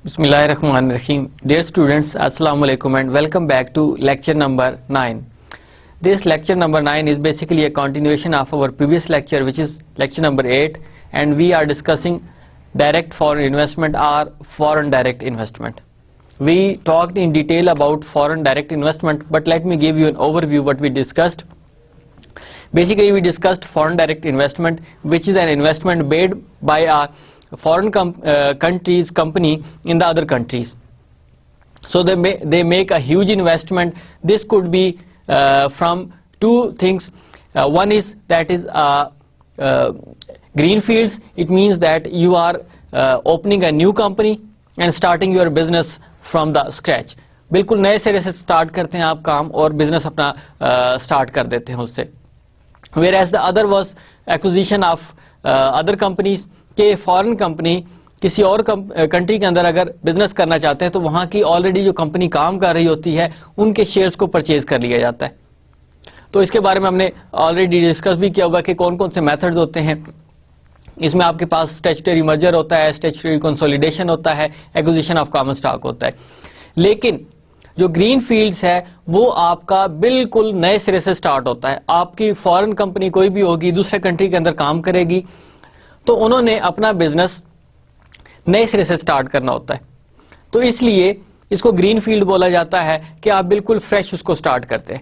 Bismillahirrahmanirrahim. Dear students, Assalamu alaikum and welcome back to lecture number 9. This lecture number 9 is basically a continuation of our previous lecture, which is lecture number 8, and we are discussing direct foreign investment or foreign direct investment. We talked in detail about foreign direct investment, but let me give you an overview what we discussed. Basically, we discussed foreign direct investment, which is an investment made by a foreign country's company in the other countries. So they make a huge investment. This could be from two things. One is that is greenfields. It means that you are opening a new company and starting your business from the scratch. بالکل نئے سرے سے start کرتے ہیں آپ کام اور business اپنا start کر دیتے ہیں اس سے. Whereas the other was acquisition of other companies. کہ فارن کمپنی کسی اور کنٹری کے اندر اگر بزنس کرنا چاہتے ہیں تو وہاں کی آلریڈی جو کمپنی کام کر رہی ہوتی ہے ان کے شیئرز کو پرچیز کر لیا جاتا ہے. تو اس کے بارے میں ہم نے آلریڈی ڈسکس بھی کیا ہوگا کہ کون کون سے میتھڈز ہوتے ہیں. اس میں آپ کے پاس اسٹیچوٹری مرجر ہوتا ہے, اسٹیچوٹری کنسولیڈیشن ہوتا ہے, ایکوزیشن آف کامن اسٹاک ہوتا ہے. لیکن جو گرین فیلڈز ہے وہ آپ کا بالکل نئے سرے سے سٹارٹ ہوتا ہے. آپ کی فارن کمپنی کوئی بھی ہوگی دوسرے کنٹری کے اندر کام کرے گی تو انہوں نے اپنا بزنس نئے سرے سے سٹارٹ کرنا ہوتا ہے. تو اس لیے اس کو گرین فیلڈ بولا جاتا ہے کہ آپ بالکل فریش اس کو سٹارٹ کرتے ہیں.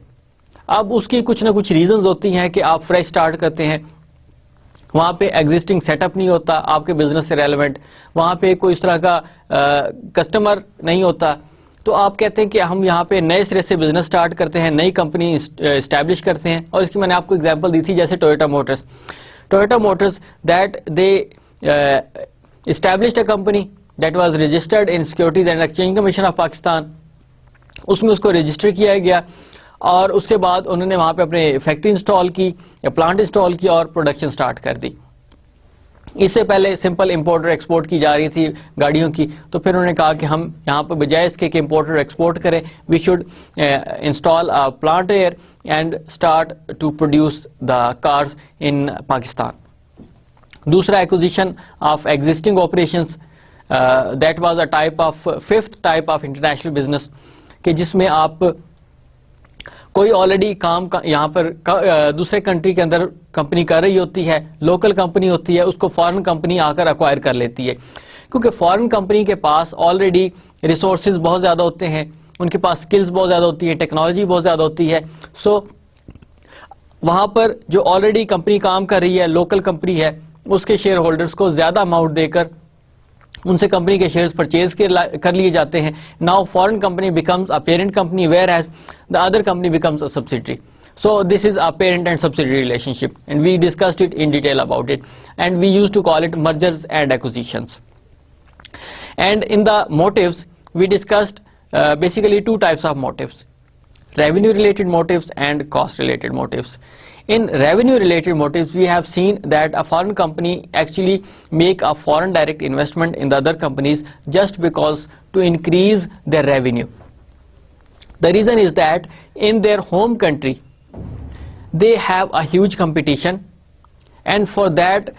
اب اس کی کچھ نہ کچھ ریزنز ہوتی ہیں کہ آپ فریش سٹارٹ کرتے ہیں. وہاں پہ ایگزسٹنگ سیٹ اپ نہیں ہوتا آپ کے بزنس سے ریلیونٹ, وہاں پہ کوئی اس طرح کا کسٹمر نہیں ہوتا, تو آپ کہتے ہیں کہ ہم یہاں پہ نئے سرے سے بزنس سٹارٹ کرتے ہیں, نئی کمپنی اسٹیبلش کرتے ہیں. اور اس کی میں نے آپ کو ایگزامپل دی تھی جیسے Toyota Motors. Toyota Motors, that they established a company that was registered in Securities and Exchange Commission of Pakistan. اس میں اس کو رجسٹر کیا گیا اور اس کے بعد انہوں نے وہاں پہ اپنے فیکٹری انسٹال کی یا پلانٹ انسٹال کی اور پروڈکشن سٹارٹ کر دی. اس سے پہلے سمپل امپورٹ اور ایکسپورٹ کی جا رہی تھی گاڑیوں کی, تو پھر انہوں نے کہا کہ ہم یہاں پہ بجائے اس کے کہ امپورٹ اور ایکسپورٹ کریں, we should install plant here and start to produce the cars in Pakistan. دوسرا acquisition of existing operations, that was a type of fifth type of international business, کہ جس میں آپ کوئی آلریڈی کام یہاں پر دوسرے کنٹری کے اندر کمپنی کر رہی ہوتی ہے, لوکل کمپنی ہوتی ہے, اس کو فارن کمپنی آ کر ایکوائر کر لیتی ہے. کیونکہ فارن کمپنی کے پاس آلریڈی ریسورسز بہت زیادہ ہوتے ہیں, ان کے پاس سکلز بہت زیادہ ہوتی ہیں, ٹیکنالوجی بہت زیادہ ہوتی ہے. سو وہاں پر جو آلریڈی کمپنی کام کر رہی ہے, لوکل کمپنی ہے, اس کے شیئر ہولڈرز کو زیادہ اماؤنٹ دے کر ان سے کمپنی کے شیئرز پرچیز کر لیے جاتے ہیں. Now foreign company becomes a parent company where as the other company becomes a subsidiary. So this is a parent and subsidiary relationship, and we discussed it in detail about it, and we used to call it mergers and acquisitions. And in the motives we discussed basically two types of motives: revenue related motives and cost related motives. In revenue related motives we have seen that a foreign company actually make a foreign direct investment in the other companies just because to increase their revenue. The reason is that in their home country they have a huge competition, and for that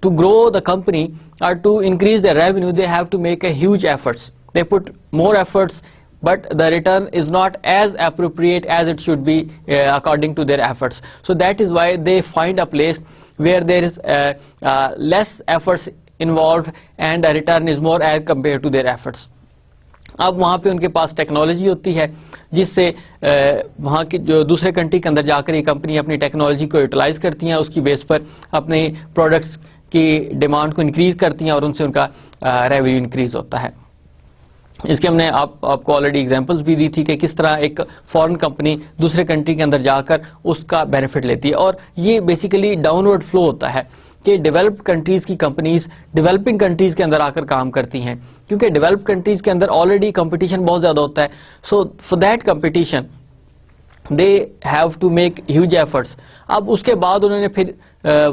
to grow the company or to increase their revenue they have to make a huge efforts. They put more efforts, but the return is not as appropriate as it should be according to their efforts. So that is why they find a place where there is less efforts involved and a return is more as compared to their efforts. اب وہاں پہ ان کے پاس technology ہوتی ہے جس سے وہاں کی جو دوسرے کنٹری کے اندر جا کر یہ کمپنی اپنی ٹیکنالوجی کو یوٹیلائز کرتی ہیں, اس کی بیس پر اپنے پروڈکٹس کی ڈیمانڈ کو انکریز کرتی ہیں اور ان سے ان کا ریونیو انکریز ہوتا ہے. اس کے ہم نے آپ کو آلریڈی ایگزامپلس بھی دی تھی کہ کس طرح ایک فارن کمپنی دوسرے کنٹری کے اندر جا کر اس کا بینیفٹ لیتی ہے. اور یہ بیسیکلی ڈاؤن ورڈ فلو ہوتا ہے کہ ڈیولپڈ کنٹریز کی کمپنیز ڈیولپنگ کنٹریز کے اندر آ کر کام کرتی ہیں, کیونکہ ڈیولپڈ کنٹریز کے اندر آلریڈی کمپٹیشن بہت زیادہ ہوتا ہے. So for that competition they have to make huge efforts. اب اس کے بعد انہوں نے پھر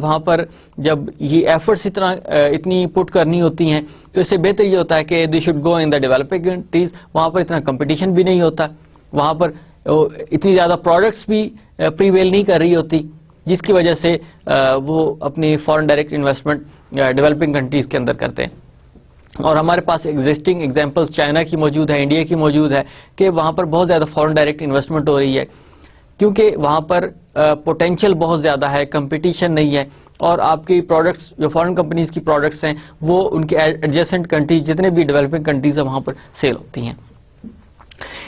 وہاں پر جب یہ ایفرٹس اتنی پٹ کرنی ہوتی ہیں تو اس سے بہتر یہ ہوتا ہے کہ they should go in the developing countries. وہاں پر اتنا کمپٹیشن بھی نہیں ہوتا, وہاں پر اتنی زیادہ پروڈکٹس بھی پریویل نہیں کر رہی ہوتی, جس کی وجہ سے وہ اپنی foreign direct investment developing countries کے اندر کرتے ہیں. اور ہمارے پاس ایگزسٹنگ ایگزامپلس چائنا کی موجود ہے, انڈیا کی موجود ہے, کہ وہاں پر بہت زیادہ فورن ڈائریکٹ انویسٹمنٹ ہو رہی ہے, کیونکہ وہاں پر پوٹینشیل بہت زیادہ ہے, کمپٹیشن نہیں ہے, اور آپ کی پروڈکٹس جو فورن کمپنیز کی پروڈکٹس ہیں وہ ان کے ایڈجسٹنٹ کنٹریز جتنے بھی ڈیولپنگ کنٹریز ہیں وہاں پر سیل ہوتی ہیں.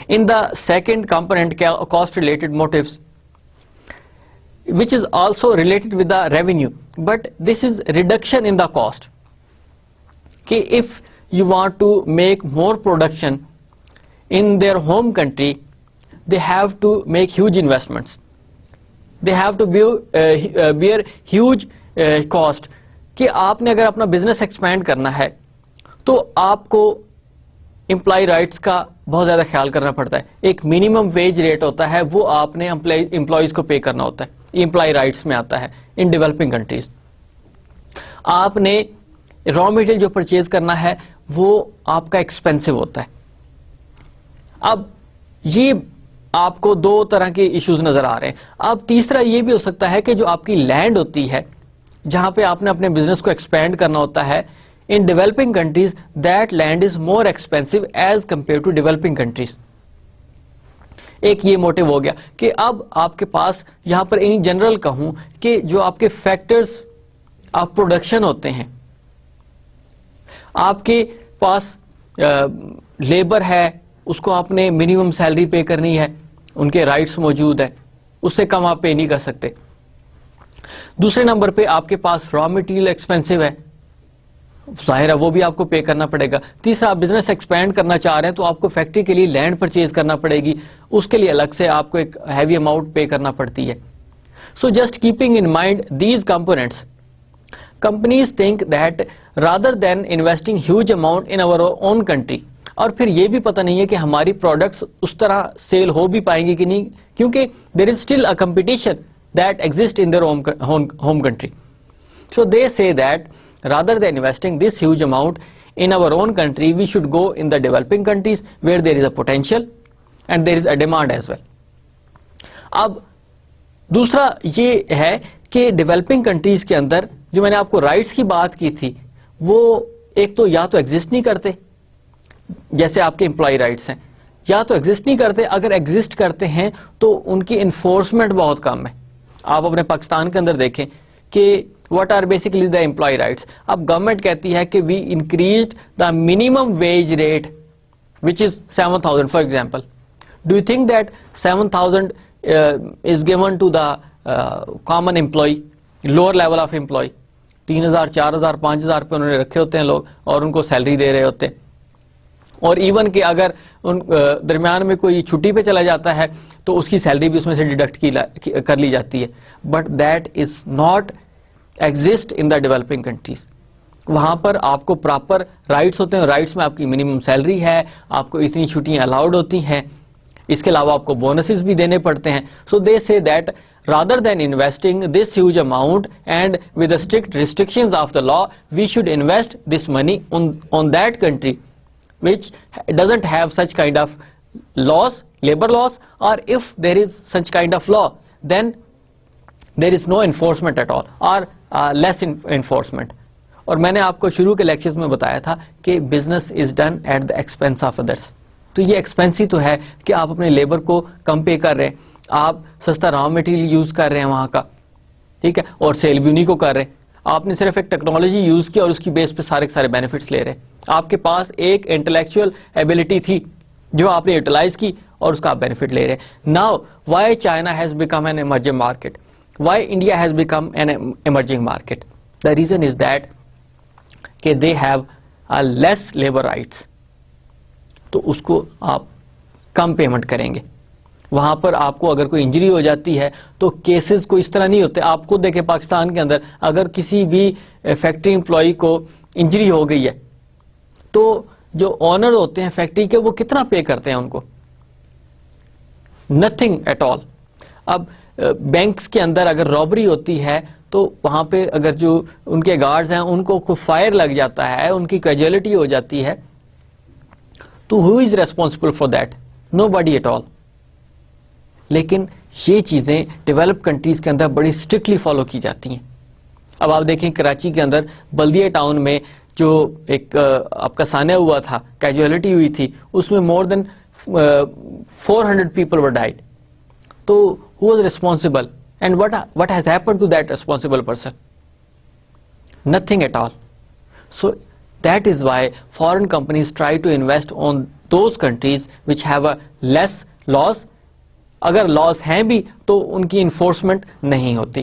In the second component, cost related motives, which is also related with the revenue, but this is reduction in the cost. Okay, if you want to make more production in their home country, they have to make huge investments. They have to bear huge cost. کہ آپ نے اگر اپنا business expand کرنا ہے تو آپ کو امپلائی رائٹس کا بہت زیادہ خیال کرنا پڑتا ہے. ایک منیمم ویج ریٹ ہوتا ہے, وہ آپ نے امپلائیز کو پے کرنا ہوتا ہے, امپلائی رائٹس میں آتا ہے ان ڈیولپنگ کنٹریز. آپ نے را مٹیریل جو پرچیز کرنا ہے وہ آپ کا ایکسپینسو ہوتا ہے. اب یہ آپ کو دو طرح کے ایشوز نظر آ رہے ہیں. اب تیسرا یہ بھی ہو سکتا ہے کہ جو آپ کی لینڈ ہوتی ہے جہاں پہ آپ نے اپنے بزنس کو ایکسپینڈ کرنا ہوتا ہے, in developing countries that land is more expensive as compared to developing countries. ایک یہ موٹیو ہو گیا کہ اب آپ کے پاس یہاں پر ان جنرل کہوں کہ جو آپ کے فیکٹرز آف پروڈکشن ہوتے ہیں, آپ کے پاس لیبر ہے, اس کو آپ نے منیمم سیلری پے کرنی ہے, ان کے رائٹس موجود ہے, اس سے کم آپ پے نہیں کر سکتے. دوسرے نمبر پہ آپ کے پاس را مٹیریل ایکسپینسو ہے, ظاہر ہے وہ بھی آپ کو پے کرنا پڑے گا. تیسرا, آپ بزنس ایکسپینڈ کرنا چاہ رہے ہیں تو آپ کو فیکٹری کے لیے لینڈ پرچیز کرنا پڑے گی, اس کے لیے الگ سے آپ کو ایک ہیوی اماؤنٹ پے کرنا پڑتی ہے. So just keeping in mind these components, companies think that rather than investing huge amount in our own country, اور پھر یہ بھی پتہ نہیں ہے کہ ہماری پروڈکٹس اس طرح سیل ہو بھی پائیں گی کہ نہیں, کیونکہ there is still a competition that exists in their home country. So they say that rather than investing this huge amount in our own country, we should go in the developing countries where there is a potential and there is a demand as well. اب دوسرا یہ ہے کہ developing countries کے اندر جو میں نے آپ کو رائٹس کی بات کی تھی وہ ایک تو یا تو ایگزسٹ نہیں کرتے, جیسے آپ کے امپلائی رائٹس ہیں, یا تو ایگزسٹ نہیں کرتے, اگر ایگزسٹ کرتے ہیں تو ان کی انفورسمنٹ بہت کم ہے. آپ اپنے پاکستان کے اندر دیکھیں کہ what are basically the employee rights. اب گورنمنٹ کہتی ہے کہ we increased the minimum wage rate which is 7,000 for example. Do you think that 7,000 is given to the common employee, lower level of employee? 3,000 4,000 5,000 پہ انہوں نے رکھے ہوتے ہیں لوگ اور ان کو سیلری دے رہے ہوتے ہیں. اور ایون کہ اگر ان درمیان میں کوئی چھٹی پہ چلا جاتا ہے تو اس کی سیلری بھی اس میں سے ڈیڈکٹ کر لی جاتی ہے. But that is not exist in the developing countries. وہاں پر آپ کو پراپر رائٹس ہوتے ہیں, رائٹس میں آپ کی منیمم سیلری ہے, آپ کو اتنی چھٹیاں الاؤڈ ہوتی ہیں, اس کے علاوہ آپ کو بونسز بھی دینے پڑتے ہیں. سو دے سے that rather than investing this huge amount and with the strict restrictions of the law, we should invest this money on that country which doesn't have such kind of laws, labor laws, or if there is such kind of law, then there is no enforcement at all or less enforcement. اور میں نے آپ کو شروع کے lectures میں بتایا تھا کہ business is done at the expense of others. تو یہ ایکسپینس ہی تو ہے کہ آپ اپنے لیبر کو کم پے کر رہے ہیں, آپ سستا را مٹیریل یوز کر رہے ہیں وہاں کا, ٹھیک ہے, اور سیل بھی انہیں کو کر رہے ہیں. آپ نے صرف ایک ٹیکنالوجی یوز کی اور اس کی بیس پہ سارے کے سارے بینیفٹس لے رہے ہیں. آپ کے پاس ایک انٹلیکچوئل ایبلٹی تھی جو آپ نے یوٹیلائز کی اور اس کا آپ بینیفٹ لے رہے ہیں. Now why China has become an emerging market, why India has become an emerging market. The reason is that کہ they have less labour rights, تو اس کو آپ کم پیمنٹ کریں گے. وہاں پر آپ کو اگر کوئی انجری ہو جاتی ہے تو کیسز کو اس طرح نہیں ہوتے. آپ خود دیکھیں پاکستان کے اندر اگر کسی بھی فیکٹری امپلائی کو انجری ہو گئی ہے تو جو آنر ہوتے ہیں فیکٹری کے وہ کتنا پے کرتے ہیں ان کو؟ Nothing at all. اب بینکس کے اندر اگر رابری ہوتی ہے تو وہاں پہ اگر جو ان کے گارڈز ہیں ان کو کوئی فائر لگ جاتا ہے, ان کی کیجویلٹی ہو جاتی ہے, تو who is responsible for that? Nobody at all. لیکن یہ چیزیں ڈیولپ کنٹریز کے اندر بڑی اسٹرکٹلی فالو کی جاتی ہیں. اب آپ دیکھیں کراچی کے اندر بلدیہ ٹاؤن میں جو ایک آپ کا سانحہ ہوا تھا, کیجویلٹی ہوئی تھی, اس میں more than 400 people were died. تو who was responsible and what has happened to that responsible person? Nothing at all. So that is why foreign companies try to invest on those countries which have a less laws. اگر لاس ہیں بھی تو ان کی enforcement نہیں ہوتی,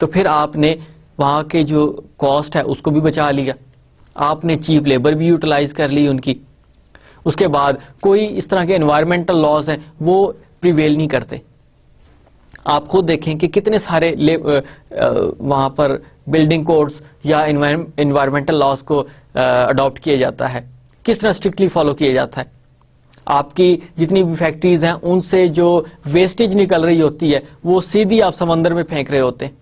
تو پھر آپ نے وہاں کے جو کاسٹ ہے اس کو بھی بچا لیا, آپ نے چیپ لیبر بھی یوٹیلائز کر لی ان کی. اس کے بعد کوئی اس طرح کے انوائرمنٹل لاز ہیں وہ پریویل نہیں کرتے. آپ خود دیکھیں کہ کتنے سارے وہاں پر بلڈنگ کوڈز یا انوائرمنٹل لاز کو اڈاپٹ کیا جاتا ہے, کس طرح اسٹرکٹلی فالو کیا جاتا ہے. آپ کی جتنی بھی فیکٹریز ہیں ان سے جو ویسٹیج نکل رہی ہوتی ہے وہ سیدھی آپ سمندر میں پھینک رہے ہوتے ہیں,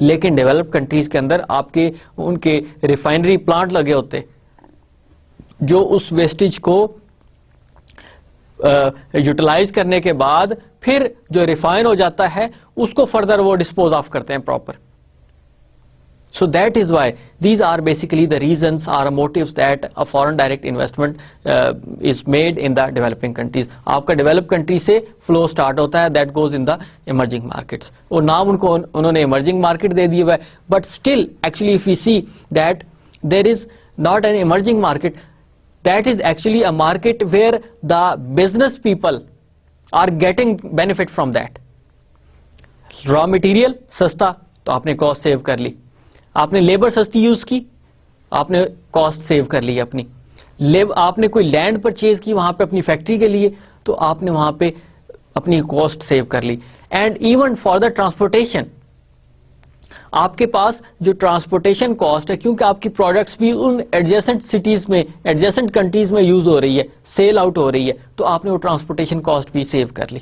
لیکن ڈیولپ کنٹریز کے اندر آپ کے ان کے ریفائنری پلانٹ لگے ہوتے جو اس ویسٹیج کو یوٹیلائز کرنے کے بعد پھر جو ریفائن ہو جاتا ہے اس کو فردر وہ ڈسپوز آف کرتے ہیں proper. So that is why these are basically the reasons or motives that a foreign direct investment is made in the developing countries. آپ کا developed country سے flow start ہوتا ہے, that goes in the emerging markets. اور نام ان کو انہوں نے emerging market دے دیا ہوا ہے, but still actually if we see that there is not an emerging market, that is actually a market where the business people are getting benefit from that. Raw material سستا تو آپ نے cost save کر لی, آپ نے labour سستی use کی, آپ نے کاسٹ سیو کر لی اپنی. آپ نے کوئی لینڈ پرچیز کی وہاں پہ اپنی فیکٹری کے لیے تو آپ نے وہاں پہ اپنی کاسٹ سیو کر لی. And even for the transportation, آپ کے پاس جو ٹرانسپورٹیشن کاسٹ ہے, کیونکہ آپ کی پروڈکٹس بھی ان ایڈجیسنٹ سٹیز میں, ایڈجیسنٹ کنٹریز میں یوز ہو رہی ہے, سیل آؤٹ ہو رہی ہے, تو آپ نے وہ ٹرانسپورٹیشن کاسٹ بھی سیو کر لی.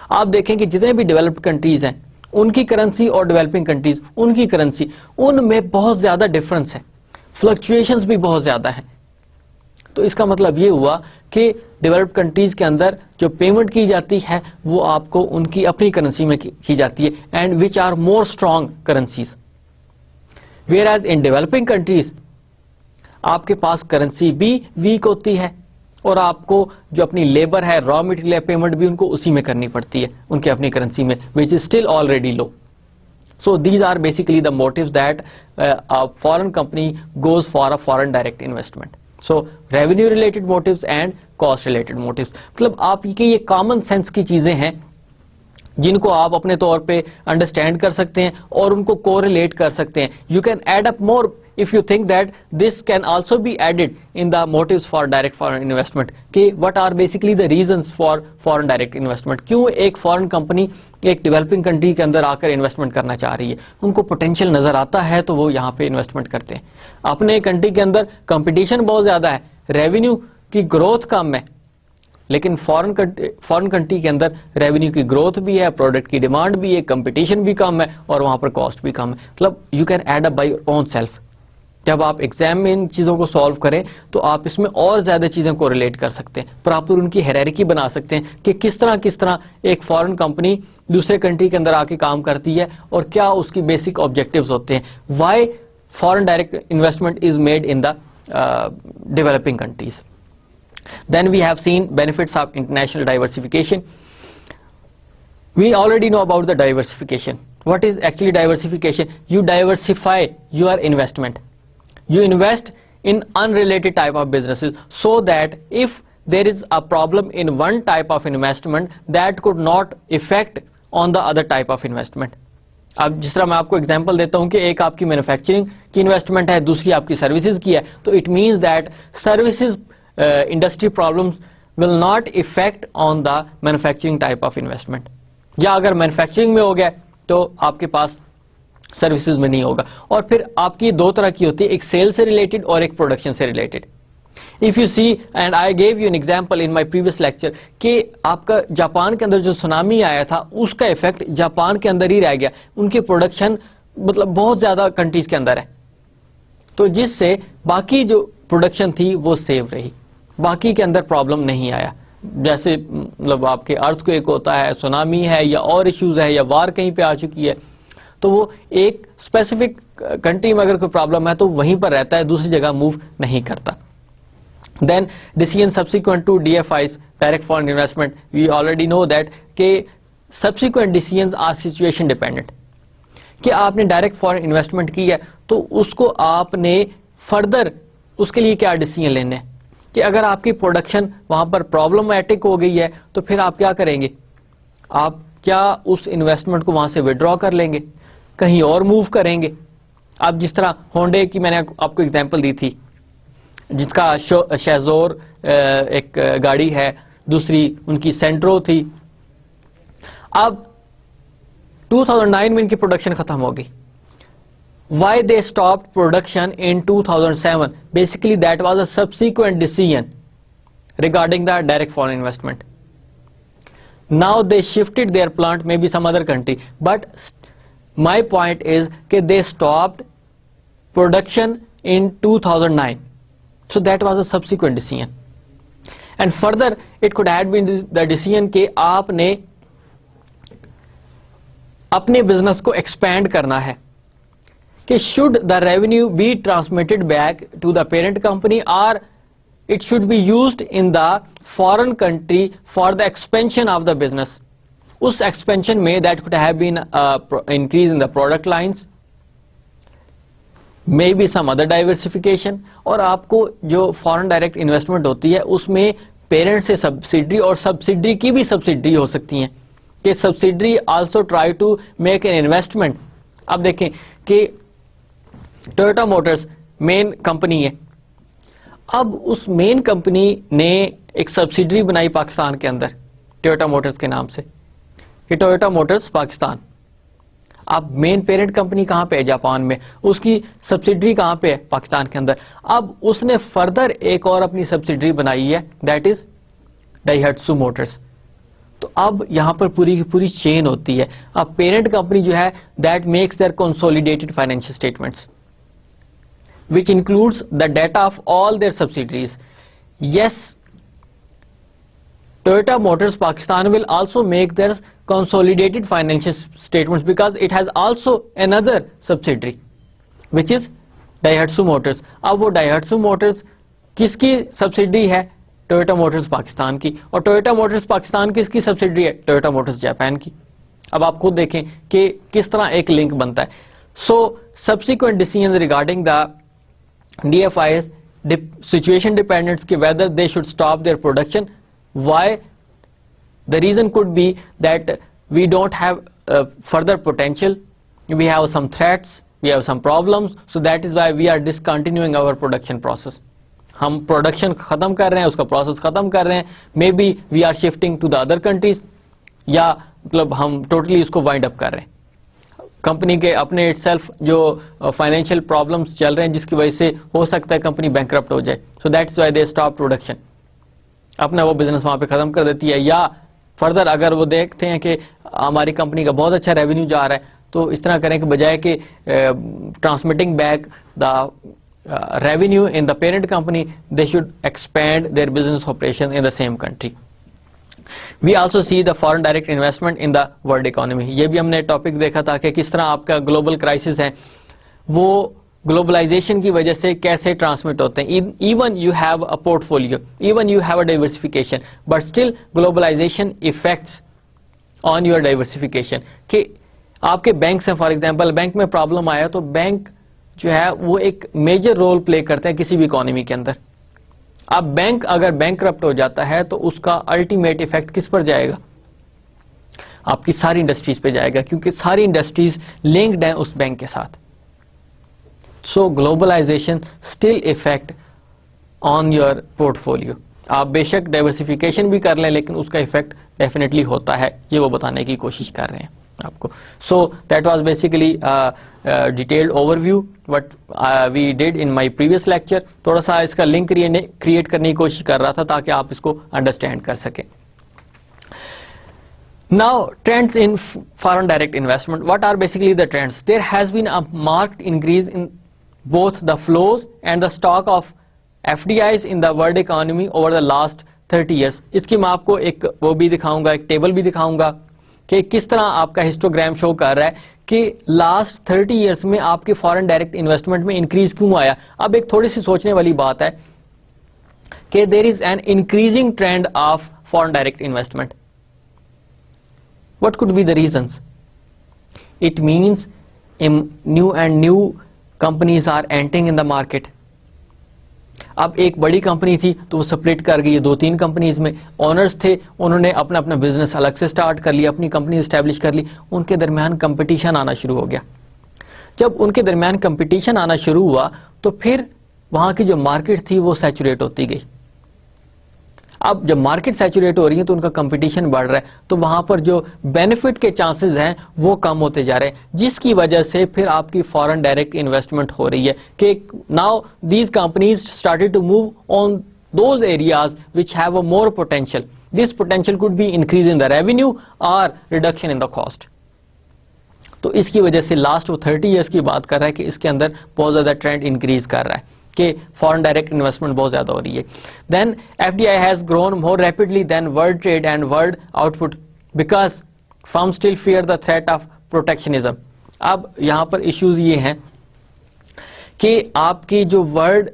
آپ دیکھیں کہ جتنے بھی ڈیولپڈ کنٹریز ہیں ان کی کرنسی اور ڈیولپنگ کنٹریز ان کی کرنسی, ان میں بہت زیادہ ڈفرنس ہے, فلکچویشنز بھی بہت زیادہ ہیں. تو اس کا مطلب یہ ہوا کہ ڈیولپڈ کنٹریز کے اندر جو پیمنٹ کی جاتی ہے وہ آپ کو ان کی اپنی کرنسی میں کی جاتی ہے, and which are more strong currencies. Whereas in developing countries آپ کے پاس کرنسی بھی ویک ہوتی ہے اور آپ کو جو اپنی لیبر ہے, را مٹیریل پیمنٹ بھی ان کو اسی میں کرنی پڑتی ہے, ان کے اپنی کرنسی میں, which is still already low. So these are basically the motives that a foreign company goes for a foreign direct investment. So revenue related motives and cost related motives. مطلب آپ کی یہ کامن سینس کی چیزیں ہیں جن کو آپ اپنے طور پہ انڈرسٹینڈ کر سکتے ہیں اور ان کو کوریلیٹ کر سکتے ہیں. You can add up more if you think that this can also be added in the motives for direct foreign investment. کہ what are basically the reasons for foreign direct investment. کیوں ایک فورن company ایک developing country کے اندر آ کر investment کرنا چاہ رہی ہے, ان کو پوٹینشیل نظر آتا ہے تو وہ یہاں پہ انویسٹمنٹ کرتے ہیں. اپنے کنٹری کے اندر کمپٹیشن بہت زیادہ ہے, ریونیو کی گروتھ کم ہے, لیکن فورن کنٹری کے اندر ریونیو کی گروتھ بھی ہے, پروڈکٹ کی ڈیمانڈ بھی ہے, کمپٹیشن بھی کم ہے اور وہاں پر کاسٹ بھی کم ہے. مطلب you can add up by your own self. جب آپ ایگزام میں ان چیزوں کو سالو کریں تو آپ اس میں اور زیادہ چیزیں کو ریلیٹ کر سکتے ہیں, پراپر ان کی ہیرارکی بنا سکتے ہیں کہ کس طرح ایک فورن کمپنی دوسرے کنٹری کے اندر آ کے کام کرتی ہے اور کیا اس کی بیسک آبجیکٹیوز ہوتے ہیں. Why foreign direct investment is made in the developing countries. Then we have seen benefits of international diversification. We already know about the diversification. What is actually diversification? You diversify your investment. You invest in unrelated type of businesses so that if there is a problem in one type of investment, that could not affect on the other type of investment. اب جس طرح میں آپ کو example دیتا ہوں کہ ایک آپ کی مینوفیکچرنگ کی انویسٹمنٹ ہے, دوسری آپ کی سروسز کی ہے, تو it means that services industry problems will not affect on the manufacturing type of investment. یا اگر مینوفیکچرنگ میں ہو گیا تو آپ کے پاس سروسز میں نہیں ہوگا. اور پھر آپ کی دو طرح کی ہوتی ہے, ایک سیل سے ریلیٹڈ اور ایک پروڈکشن سے related. If you see, and I gave you an example in my previous lecture, کہ آپ کا جاپان کے اندر جو سونامی آیا تھا اس کا افیکٹ جاپان کے اندر ہی رہ گیا, ان کی پروڈکشن مطلب بہت زیادہ کنٹریز کے اندر ہے, تو جس سے باقی جو پروڈکشن تھی وہ سیو رہی, باقی کے اندر پرابلم نہیں آیا. جیسے مطلب آپ کے ارتھ کویک ہوتا ہے, سونامی ہے یا اور ایشوز ہے یا وار کہیں پہ آ چکی ہے, تو وہ ایک اسپیسیفک کنٹری میں اگر کوئی پرابلم ہے تو وہیں پر رہتا ہے, دوسری جگہ موو نہیں کرتا. Then decision subsequent to DFIs, direct foreign investment, we already know that کہ subsequent decisions are situation dependent. کہ آپ نے ڈائریکٹ فارن انویسٹمنٹ کی ہے تو اس کو آپ نے فردر اس کے لیے کیا ڈیسیژن لینے ہیں, کہ اگر آپ کی پروڈکشن وہاں پر پرابلمٹک ہو گئی ہے تو پھر آپ کیا کریں گے, آپ کیا اس انویسٹمنٹ کو وہاں سے وڈرا کر لیں گے, کہیں اور موو کریں گے. اب جس طرح ہونڈے کی میں نے آپ کو ایگزامپل دی تھی, جس کا شیزور ایک گاڑی ہے, دوسری ان کی سینٹرو تھی. اب 2009 میں ان کی پروڈکشن ختم ہو گئی. Why they stopped production in 2007? Basically that was a subsequent decision regarding the direct foreign investment. Now they shifted their plant, maybe some other country, but my point is that they stopped production in 2009. So that was a subsequent decision. And further it could have been the decision کہ آپ نے اپنے business کو expand کرنا ہے, کہ should the revenue be transmitted back to the parent company or it should be used in the foreign country for the expansion of the business. Us expansion میں that could have been increase in the product lines, maybe some other diversification. اور آپ کو جو foreign direct investment ہوتی ہے اس میں parent سے subsidiary اور سبسیڈری کی بھی سبسیڈری ہو سکتی ہیں, کہ subsidiary also try to make an investment. اب دیکھیں کہ ٹویوٹا موٹرز مین کمپنی ہے, اب اس مین کمپنی نے ایک سبسیڈری بنائی پاکستان کے اندر ٹویوٹا موٹرز کے نام سے, کہ ٹویوٹا موٹرز پاکستان. اب مین پیرنٹ کمپنی کہاں پہ ہے, جاپان میں, اس کی سبسیڈری کہاں پہ ہے, پاکستان کے اندر. اب اس نے فردر ایک اور اپنی سبسیڈری بنائی ہے, دیٹ از ڈائہٹسو موٹرز. تو اب یہاں پر پوری کی پوری چین ہوتی ہے. اب پیرنٹ کمپنی جو ہے that makes their consolidated financial statements which includes the data of all their subsidiaries. Yes, Toyota Motors Pakistan will also make their consolidated financial statements because it has also another subsidiary which is Daihatsu Motors. اب وہ Daihatsu Motors کس کی subsidiary ہے, Toyota Motors Pakistan کی, اور Toyota Motors Pakistan کس کی subsidiary ہے, ٹویوٹا موٹرز جاپان کی. اب آپ خود دیکھیں کہ کس طرح ایک لنک بنتا ہے. So subsequent decisions regarding the DFIs, situation dependence ki whether they should stop their production. Why? The reason could be that we don't have further potential, we have some threats, we have some problems, so that is why we are discontinuing our production process. ہم production ختم کر رہے ہیں, اس کا process ختم کر رہے ہیں, maybe we are shifting to the other countries, یا مطلب ہم ٹوٹلی اس کو وائنڈ اپ کر رہے ہیں. کمپنی کے اپنے اٹ سیلف جو فائنینشیل پرابلمس چل رہے ہیں جس کی وجہ سے ہو سکتا ہے کمپنی بینکرپٹ ہو جائے, so that's why they stop production, اپنا وہ بزنس وہاں پہ ختم کر دیتی ہے. یا فردر اگر وہ دیکھتے ہیں کہ ہماری کمپنی کا بہت اچھا ریونیو جا رہا ہے تو اس طرح کریں کہ بجائے کہ transmitting back the revenue in the parent company, they should expand their business operation in the same country. We also see the foreign direct investment in the world economy. یہ بھی ہم نے ٹاپک دیکھا تھا کہ کس طرح آپ کا گلوبل کرائسس ہے وہ گلوبلائزیشن کی وجہ سے کیسے ٹرانسمٹ ہوتے ہیں. Even you have a portfolio, even you have a diversification, but still globalisation affects on your diversification. کہ آپ کے بینکس ہیں, فار ایگزامپل بینک میں پرابلم آیا تو بینک جو ہے وہ ایک میجر رول پلے کرتے ہیں کسی بھی اکانومی کے اندر. اب بینک اگر بینکرپٹ ہو جاتا ہے تو اس کا الٹیمیٹ ایفیکٹ کس پر جائے گا, آپ کی ساری انڈسٹریز پہ جائے گا, کیونکہ ساری انڈسٹریز لنکڈ ہیں اس بینک کے ساتھ. So globalisation still affect on your portfolio. آپ بے شک ڈائیورسفیکیشن بھی کر لیں لیکن اس کا افیکٹ ڈیفینیٹلی ہوتا ہے, یہ وہ بتانے کی کوشش کر رہے ہیں آپ کو. So that was basically detailed overview what we did in my previous lecture. تھوڑا سا اس کا لنک کریٹ کرنے کی کوشش کر رہا تھا تاکہ آپ اس کو انڈرسٹینڈ کر سکیں. Now trends in foreign direct investment. What are basically the trends? There has been a marked increase in both the flows and the stock of FDIs in the world economy over the last 30 years. اس کی میں آپ کو ایک وہ بھی دکھاؤں گا, ایک table بھی دکھاؤں گا کہ کس طرح آپ کا ہسٹوگرام شو کر رہا ہے کہ لاسٹ 30 ایئرس میں آپ کے فارن ڈائریکٹ انویسٹمنٹ میں انکریز کیوں آیا. اب ایک تھوڑی سی سوچنے والی بات ہے کہ there is an increasing trend of foreign direct investment. What could be the reasons? It means new and new companies are entering in the market. اب ایک بڑی کمپنی تھی تو وہ سپلٹ کر گئی 2-3 کمپنیز میں. اونرز تھے, انہوں نے اپنا اپنا بزنس الگ سے سٹارٹ کر لیا, اپنی کمپنی اسٹیبلش کر لی. ان کے درمیان کمپٹیشن آنا شروع ہو گیا. جب ان کے درمیان کمپٹیشن آنا شروع ہوا تو پھر وہاں کی جو مارکیٹ تھی وہ سیچوریٹ ہوتی گئی. اب جب مارکیٹ سیچوریٹ ہو رہی ہے تو ان کا کمپٹیشن بڑھ رہا ہے, تو وہاں پر جو بینیفٹ کے چانسز ہیں وہ کم ہوتے جا رہے ہیں, جس کی وجہ سے پھر آپ کی فارن ڈائریکٹ انویسٹمنٹ ہو رہی ہے کہ now these companies started to move on those areas which have a more potential. This potential could be increase in the revenue اور ریڈکشن ان دا کاسٹ. تو اس کی وجہ سے لاسٹ وہ 30 ایئرس کی بات کر رہا ہے کہ اس کے اندر بہت زیادہ ٹرینڈ انکریز کر رہا ہے کہ فارن ڈائریکٹ انویسٹمنٹ بہت زیادہ ہو رہی ہے. دین FDI has grown more rapidly than world trade and world output because firms still fear the threat of protectionism. اب یہاں پر ایشوز یہ ہیں کہ آپ کی جو ورلڈ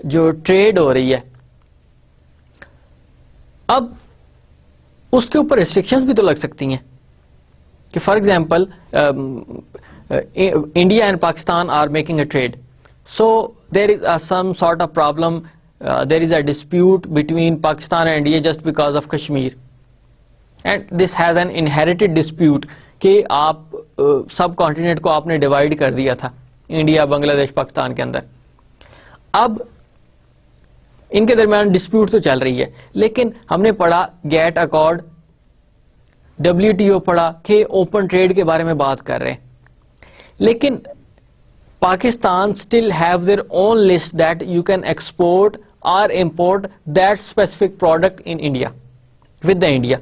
جو ٹریڈ ہو رہی ہے اب اس کے اوپر ریسٹرکشنز بھی تو لگ سکتی ہیں کہ for example India and Pakistan are making a trade. So there is some sort of problem, there is a dispute between Pakistan and India just because of Kashmir, and this has an inherited dispute کہ آپ سب continent کو آپ نے divide کر دیا تھا India بنگلہ دیش پاکستان کے اندر. اب ان کے درمیان ڈسپیوٹ تو چل رہی ہے, لیکن ہم نے پڑھا گیٹ اکارڈ, WTO پڑھا کہ اوپن ٹریڈ کے بارے میں بات کر رہے ہیں, لیکن Pakistan still have their own list that you can export or import that specific product in India with the India,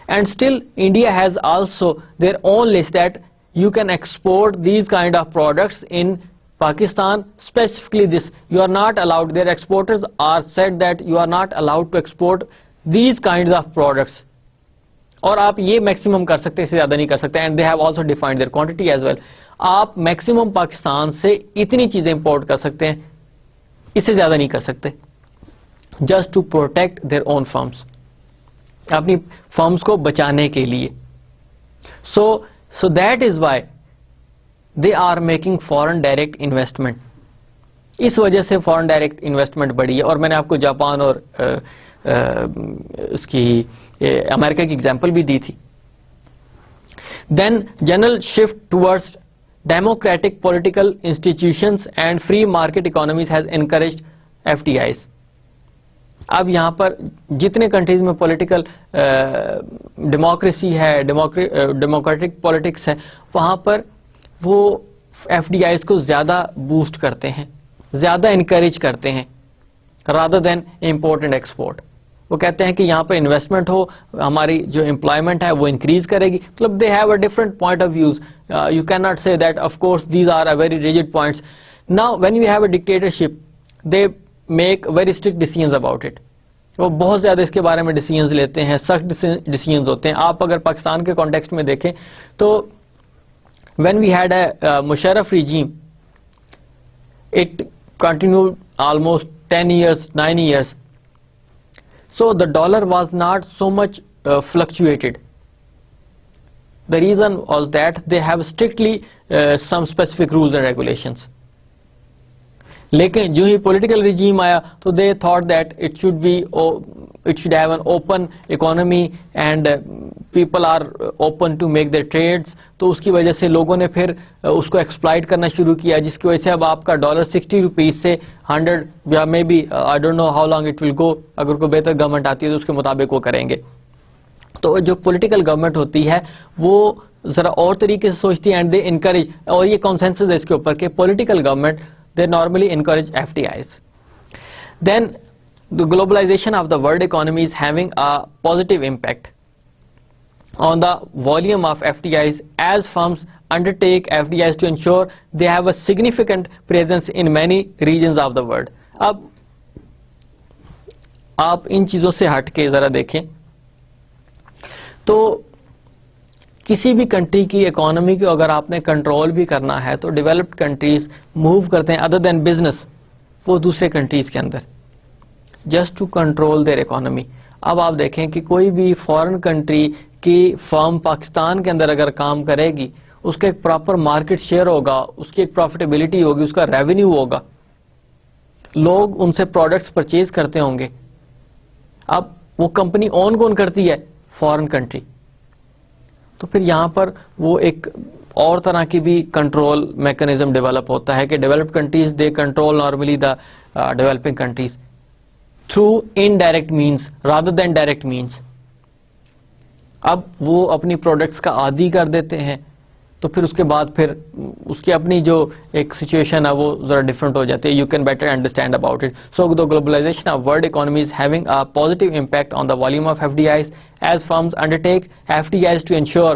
and still India has also their own list that you can export these kind of products in Pakistan. Specifically this you are not allowed, their exporters are said that you are not allowed to export these kinds of products, اور آپ یہ maximum کر سکتے, اس سے زیادہ نہیں کر سکتے. And they have also defined their quantity as well. آپ میکسیمم پاکستان سے اتنی چیزیں امپورٹ کر سکتے ہیں, اس سے زیادہ نہیں کر سکتے, just to protect their own firms, اپنی فرمس کو بچانے کے لیے. So that is why they are making foreign direct investment. اس وجہ سے فارن ڈائریکٹ انویسٹمنٹ بڑھی ہے. اور میں نے آپ کو جاپان اور اس کی امریکہ کی ایگزامپل بھی دی تھی. Then general shift towards democratic political institutions and free market economies has encouraged FDIs. اب یہاں پر جتنے کنٹریز میں پولیٹیکل ڈیموکریسی ہے, ڈیموکریٹک پولیٹکس ہے, وہاں پر وہ FDIs کو زیادہ بوسٹ کرتے ہیں, زیادہ انکریج کرتے ہیں rather than import and export. وہ کہتے ہیں کہ یہاں پر انویسٹمنٹ ہو, ہماری جو امپلائمنٹ ہے وہ انکریز کرے گی. مطلب they have a different point of views. You can not say that of course these are a very rigid points. Now when you have a dictatorship they make very strict decisions about it. وہ بہت زیادہ اس کے بارے میں decisions لیتے ہیں, سخت decisions ہوتے ہیں. آپ اگر پاکستان کے کانٹیکسٹ میں دیکھیں تو when we had a Musharraf regime it continued almost 10 years 9 years. So the dollar was not so much fluctuated. The reason was that they have strictly some specific rules and regulations. لیکن جو ہی political regime آیا تو they thought that it should have an open economy and people are open to make their trades. تو اس کی وجہ سے لوگوں نے پھر اس کو ایکسپلائٹ کرنا شروع کیا, جس کی وجہ سے اب آپ کا $60 سے 100 یا maybe I don't know how long it will go. اگر کوئی بہتر گورنمنٹ آتی ہے تو اس کے مطابق وہ کریں گے. تو جو پولیٹیکل گورنمنٹ ہوتی ہے وہ ذرا اور طریقے سے سوچتی ہے اینڈ دے انکریج, اور یہ کنسنسس ہے اس کے اوپر کہ political government they normally encourage FDIs. Then the globalization of the world economy is having a positive impact on the volume of FDIs as firms undertake FDIs to ensure they have a significant presence in many regions of the world. اب آپ ان چیزوں سے ہٹ کے ذرا دیکھیں تو کسی بھی کنٹری کی اکانومی کو اگر آپ نے کنٹرول بھی کرنا ہے تو ڈیولپڈ کنٹریز موو کرتے ہیں ادر دین بزنس وہ دوسرے کنٹریز کے اندر just to control their economy. اب آپ دیکھیں کہ کوئی بھی فارن کنٹری کی فرم پاکستان کے اندر اگر کام کرے گی, اس کا ایک پراپر مارکیٹ شیئر ہوگا, اس کی ایک پروفیٹیبلٹی ہوگی, اس کا ریونیو ہوگا, لوگ ان سے پروڈکٹس پرچیز کرتے ہوں گے. اب وہ کمپنی اون کون کرتی ہے؟ Foreign country. تو پھر یہاں پر وہ ایک اور طرح کی بھی کنٹرول میکنزم ڈیولپ ہوتا ہے کہ developed countries they control normally the developing countries through indirect means rather than direct means. اب وہ اپنی پروڈکٹس کا عادی کر دیتے ہیں تو پھر اس کے بعد پھر اس کی اپنی جو ایک سچویشن ہے وہ ذرا ڈفرنٹ ہو جاتی ہے. You can better understand about it. So the globalisation of world economy is having a positive impact on the volume of FDIs as firms undertake FDIs to ensure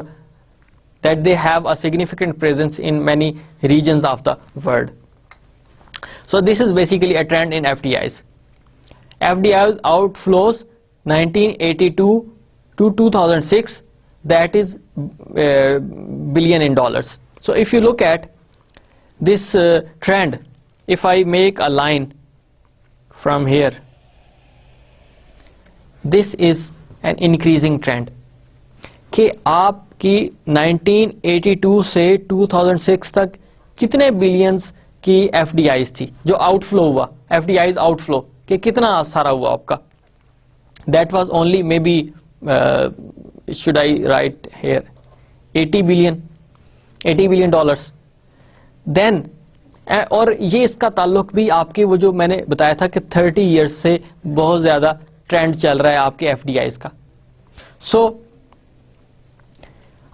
that they have a significant presence in many regions of the world. So this is basically a trend in FDIs. FDIs outflows 1982 to 2006, that is billion in dollars. So if you look at this trend, if I make a line from here, this is an increasing trend کہ آپ کی 1982 سے 2006 تک کتنے billions کی FDIs تھی جو outflow ہوا. FDIs آؤٹ فلو کہ کتنا سارا ہوا آپ کا؟ That was only maybe should I write here 80 billion dollars. Then اور یہ اس کا تعلق بھی آپ کے وہ جو میں نے بتایا تھا کہ 30 ایئرس سے بہت زیادہ ٹرینڈ چل رہا ہے آپ کے FDIs کا. سو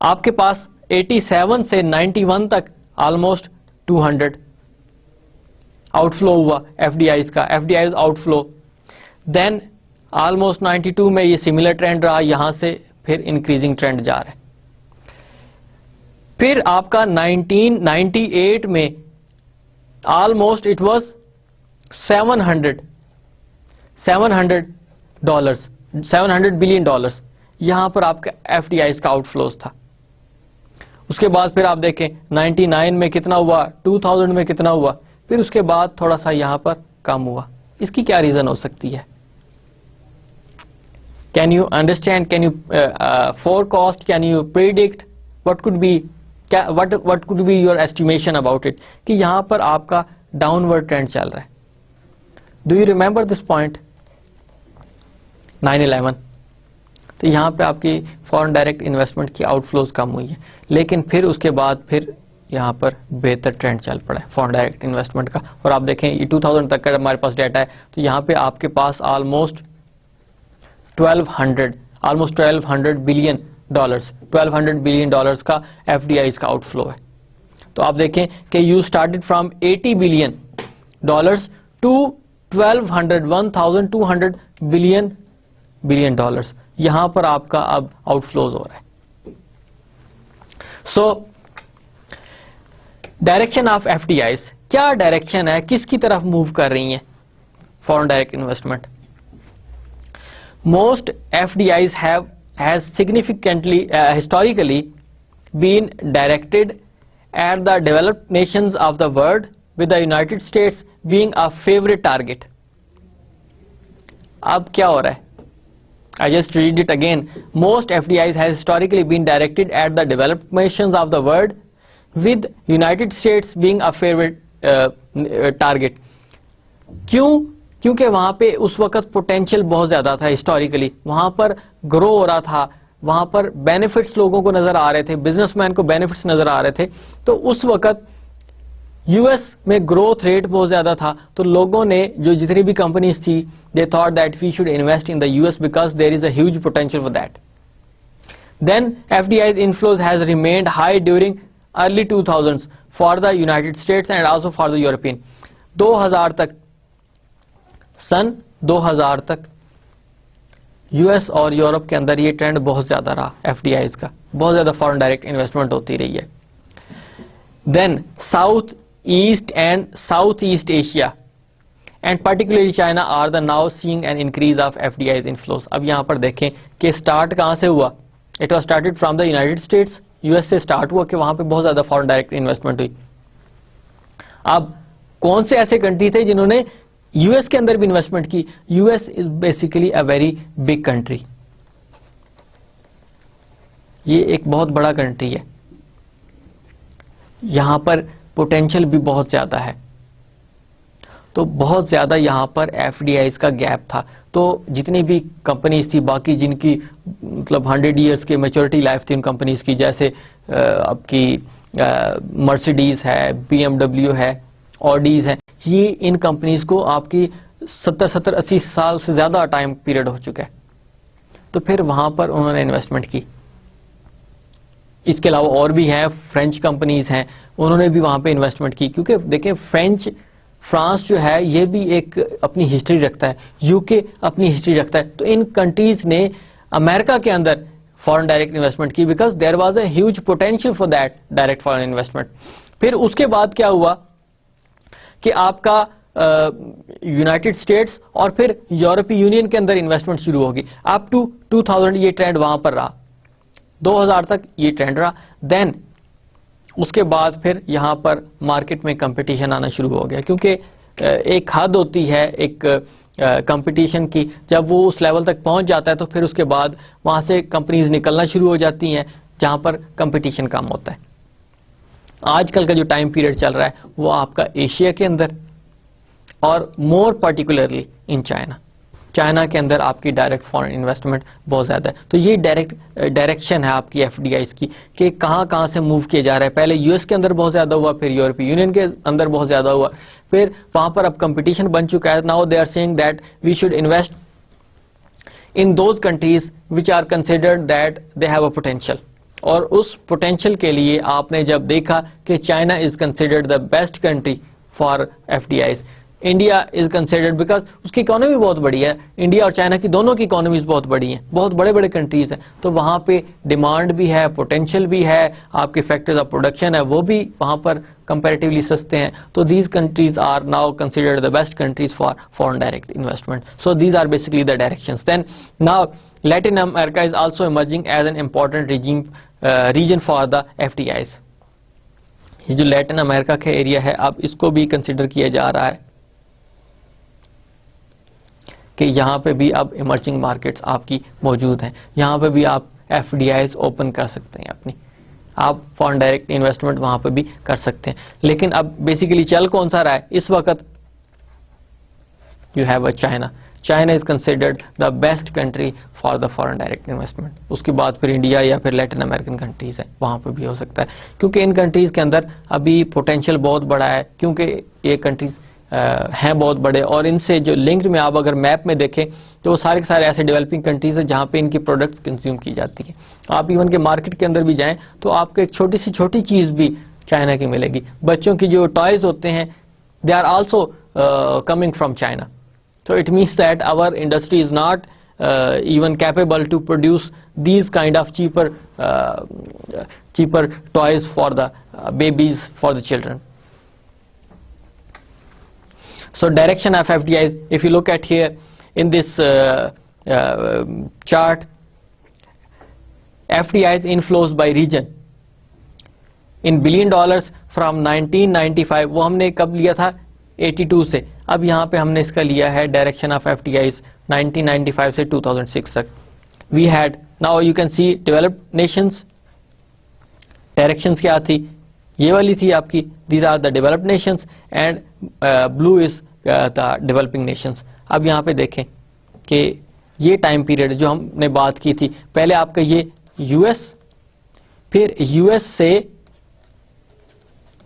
آپ کے پاس 87 سے 91 تک آلموسٹ 200 آؤٹ فلو ہوا FDIs کا. FDIs outflow. Then almost 92 میں یہ سملر ٹرینڈ رہا, یہاں سے پھر انکریزنگ ٹرینڈ جا رہا ہے. پھر آپ کا 1998 میں almost it was 700 billion dollars یہاں پر آپ کا FDIs کا آؤٹ فلوز تھا. اس کے بعد پھر آپ دیکھیں 99 میں کتنا ہوا, 2000 میں کتنا ہوا, پھر اس کے بعد تھوڑا سا یہاں پر کم ہوا. اس کی کیا ریزن ہو سکتی ہے؟ Can you understand, can you forecast, can you predict what could be your estimation about it کہ یہاں پر آپ کا ڈاؤن ورڈ ٹرینڈ چل رہا ہے. Do you remember this point 9/11؟ تو یہاں پہ آپ کی فارن ڈائریکٹ انویسٹمنٹ کی آؤٹ فلوز کم ہوئی ہے, لیکن پھر اس کے بعد پھر یہاں پر بہتر ٹرینڈ چل پڑا ہے فارن ڈائریکٹ انویسٹمنٹ کا. اور آپ دیکھیں یہ 2000 تک کا ہمارے پاس ڈیٹا ہے تو یہاں پہ آپ کے پاس آلموسٹ 1200 بلین ڈالرز کا FDIs کا آؤٹ فلو ہے. تو آپ دیکھیں کہ you started from 80 billion dollars to 1200 billion dollars. یہاں پر آپ کا اب آؤٹ فلوز ہو رہا ہے. سو ڈائریکشن آف FDIs کیا ڈائریکشن ہے, کس کی طرف موو کر رہی ہیں foreign direct investment? Most FDIs has significantly historically been directed at the developed nations of the world, with the United States being a favorite target. اب کیا ہو رہا ہے؟ I just read it again. Most FDIs has historically been directed at the developed nations of the world, with United States being a favorite target. کیوں؟ کیونکہ وہاں پہ اس وقت potential بہت زیادہ تھا. ہسٹوریکلی وہاں پر گرو ہو رہا تھا, وہاں پر بینیفٹس لوگوں کو نظر آ رہے تھے, بزنس مین کو بینیفٹس نظر آ رہے تھے. تو اس وقت US میں گروتھ ریٹ بہت زیادہ تھا, تو لوگوں نے جو جتنی بھی کمپنیز تھی they thought that we should invest in the US because there is a huge potential for that. Then FDIs inflows has remained high during early 2000s for the United States and also for the European. 2000 تک, سن 2000 تک US اور Europe کے اندر یہ trend بہت زیادہ رہا FDIs کا, بہت زیادہ فارن ڈائریکٹ انویسٹمنٹ ہوتی رہی ہے. Then South East and Southeast Asia and particularly China are the now seeing an increase of FDIs inflows. اب یہاں پر دیکھیں کہ سٹارٹ کہاں سے ہوا, it was started from the United States. U S سے اسٹارٹ ہوا کہ وہاں پہ بہت زیادہ فارن ڈائریکٹ انویسٹمنٹ ہوئی. اب کون سے ایسے کنٹری تھے جنہوں نے یو ایس کے اندر بھی انویسٹمنٹ کی؟ U S is basically a very big country. یہ ایک بہت بڑا کنٹری ہے, یہاں پر پوٹینشیل بھی بہت زیادہ ہے, تو بہت زیادہ یہاں پر ایف ڈی آئیز کا گیپ تھا. تو جتنی بھی کمپنیز تھی باقی جن کی مطلب 100 ایئرس کی میچورٹی لائف تھی ان کمپنیز کی, جیسے آپ کی مرسیڈیز ہے, بی ایم ڈبلیو ہے, آڈیز ہے, یہ ان کمپنیز کو آپ کی 70-80 سال سے زیادہ ٹائم پیریڈ ہو چکا ہے. تو پھر وہاں پر انہوں نے انویسٹمنٹ کی. اس کے علاوہ اور بھی ہیں, فرینچ کمپنیز ہیں, انہوں نے بھی وہاں پہ انویسٹمنٹ کی, کیونکہ دیکھیں فرانس جو ہے یہ بھی ایک اپنی ہسٹری رکھتا ہے, یو کے اپنی ہسٹری رکھتا ہے. تو ان کنٹریز نے امریکہ کے اندر فارن ڈائریکٹ انویسٹمنٹ کی because there was a huge potential for that direct foreign investment. پھر اس کے بعد کیا ہوا کہ آپ کا یونائٹڈ اسٹیٹس اور پھر یورپی یونین کے اندر انویسٹمنٹ شروع ہوگی. اپ ٹو 2000 یہ ٹرینڈ وہاں پر رہا, 2000 تک یہ ٹرینڈ رہا. دین اس کے بعد پھر یہاں پر مارکیٹ میں کمپٹیشن آنا شروع ہو گیا, کیونکہ ایک حد ہوتی ہے ایک کمپٹیشن کی, جب وہ اس لیول تک پہنچ جاتا ہے تو پھر اس کے بعد وہاں سے کمپنیز نکلنا شروع ہو جاتی ہیں جہاں پر کمپٹیشن کم ہوتا ہے. آج کل کا جو ٹائم پیریڈ چل رہا ہے وہ آپ کا ایشیا کے اندر اور مور پرٹیکولرلی ان چائنا کے اندر آپ کی ڈائریکٹ فارن انویسٹمنٹ بہت زیادہ ہے. تو یہ ڈائریکشن ہے آپ کی ایف ڈی آئیز کی کہ کہاں سے موو کیا جا رہا ہے. پہلے یو ایس کے اندر بہت زیادہ ہوا, پھر یورپی یونین کے اندر بہت زیادہ ہوا, پھر وہاں پر اب کمپٹیشن بن چکا ہے. Now they are seeing that we should invest in those countries which are considered that they have a potential. اور اس پوٹینشیل کے لیے آپ نے جب دیکھا کہ China is considered the best country for F D Is, India is considered because اس کی اکانومی بہت بڑی ہے. انڈیا اور چائنا کی دونوں کی اکانومیز بہت بڑی ہیں, بہت بڑے بڑے کنٹریز ہیں, تو وہاں پہ ڈیمانڈ بھی ہے, پوٹینشیل بھی ہے, آپ کے فیکٹرز آف پروڈکشن ہے وہ بھی وہاں پر کمپیریٹیولی سستے ہیں. تو these countries are now considered the best countries for foreign direct investment. So these are basically the directions. Then now Latin America is also emerging as an important region for the F D Is. یہ جو لیٹن امریکہ کا area ہے اب اس کو بھی consider کیا جا رہا ہے کہ یہاں پہ بھی اب ایمرجنگ مارکیٹس آپ کی موجود ہیں, یہاں پہ بھی آپ ایف ڈی آئیز اوپن کر سکتے ہیں اپنی, آپ فارن ڈائریکٹ انویسٹمنٹ وہاں پہ بھی کر سکتے ہیں. لیکن اب بیسیکلی چل کون سا رہا ہے اس وقت؟ You have a China is considered the best country for the foreign direct investment. اس کے بعد پھر انڈیا یا پھر لیٹن امریکن کنٹریز ہیں, وہاں پہ بھی ہو سکتا ہے, کیونکہ ان کنٹریز کے اندر ابھی پوٹینشیل بہت بڑا ہے, کیونکہ یہ کنٹریز ہیں بہت بڑے, اور ان سے جو لنکڈ میں آپ اگر میپ میں دیکھیں تو وہ سارے کے سارے ایسے ڈیولپنگ کنٹریز ہیں جہاں پہ ان کی پروڈکٹس کنزیوم کی جاتی ہیں. آپ ایون کے مارکیٹ کے اندر بھی جائیں تو آپ کو ایک چھوٹی چیز بھی چائنا کی ملے گی. بچوں کی جو ٹوائز ہوتے ہیں they are also coming from China. So it means that our industry is not even capable to produce these kind of cheaper toys for the babies, for the children. So direction of FDIs, if you look at here in this chart, FDIs inflows by region in $1 billion from 1995. وہ ہم نے کب لیا تھا 82 سے, اب یہاں پہ ہم نے اس کا لیا ہے direction of F D Is 1995 سے 2006 تک. We had now you can see developed nations. Directions کیا تھی؟ یہ والی تھی آپ کی, these are the developed nations and below is the developing nations. اب یہاں پہ دیکھیں کہ یہ ٹائم پیریڈ جو ہم نے بات کی تھی, پہلے آپ کا یہ یو ایس, پھر یو ایس سے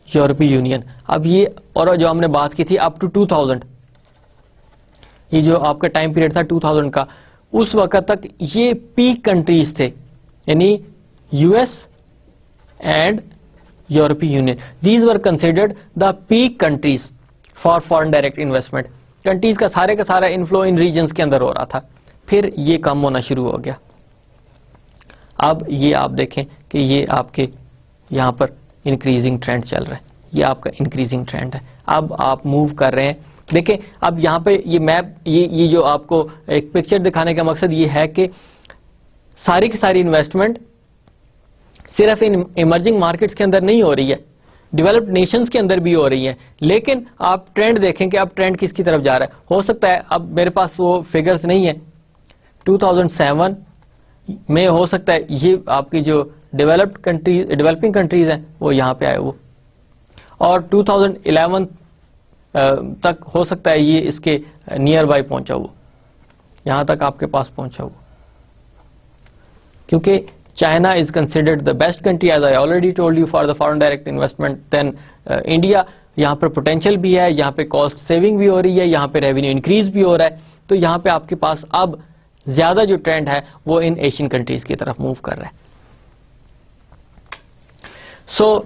یورپی یونین, اب یہ اور جو ہم نے بات کی تھی اپ ٹو 2000, یہ جو آپ کا ٹائم پیریڈ تھا 2000 کا, اس وقت تک یہ پیک کنٹریز تھے, یعنی یو ایس اینڈ یورپی union. These were considered the peak countries for foreign direct investment. Countries کا سارا انفلو ان ریجنز کے اندر ہو رہا تھا, پھر یہ کم ہونا شروع ہو گیا. اب یہ آپ دیکھیں کہ یہ آپ کے یہاں پر انکریزنگ ٹرینڈ چل رہا ہے, یہ آپ کا انکریزنگ ٹرینڈ ہے. اب آپ موو کر رہے ہیں, دیکھیں اب یہاں پہ یہ میپ, یہ جو آپ کو ایک پکچر دکھانے کا مقصد یہ ہے کہ ساری کی ساری انویسٹمنٹ صرف ان ایمرجنگ مارکیٹس کے اندر نہیں ہو رہی ہے, ڈیولپڈ نیشنز کے اندر بھی ہو رہی ہیں. لیکن آپ ٹرینڈ دیکھیں کہ اب ٹرینڈ کس کی طرف جا رہا ہے. ہو سکتا ہے, اب میرے پاس وہ فگرز نہیں ہیں, 2007 میں ہو سکتا ہے یہ آپ کی جو ڈیولپنگ کنٹریز ہیں وہ یہاں پہ آئے وہ, اور 2011 تک ہو سکتا ہے یہ اس کے نیئر بائی پہنچا ہوا, یہاں تک آپ کے پاس پہنچا ہوا, کیونکہ China is considered the best country, as I already told you, for the foreign direct investment. Then India, یہاں پر پوٹینشیل بھی ہے, یہاں پہ کاسٹ سیونگ بھی ہو رہی ہے, یہاں پہ ریونیو انکریز بھی ہو رہا ہے, تو یہاں پہ آپ کے پاس اب زیادہ جو ٹرینڈ ہے وہ ان ایشین کنٹریز کی طرف موو کر رہا ہے. So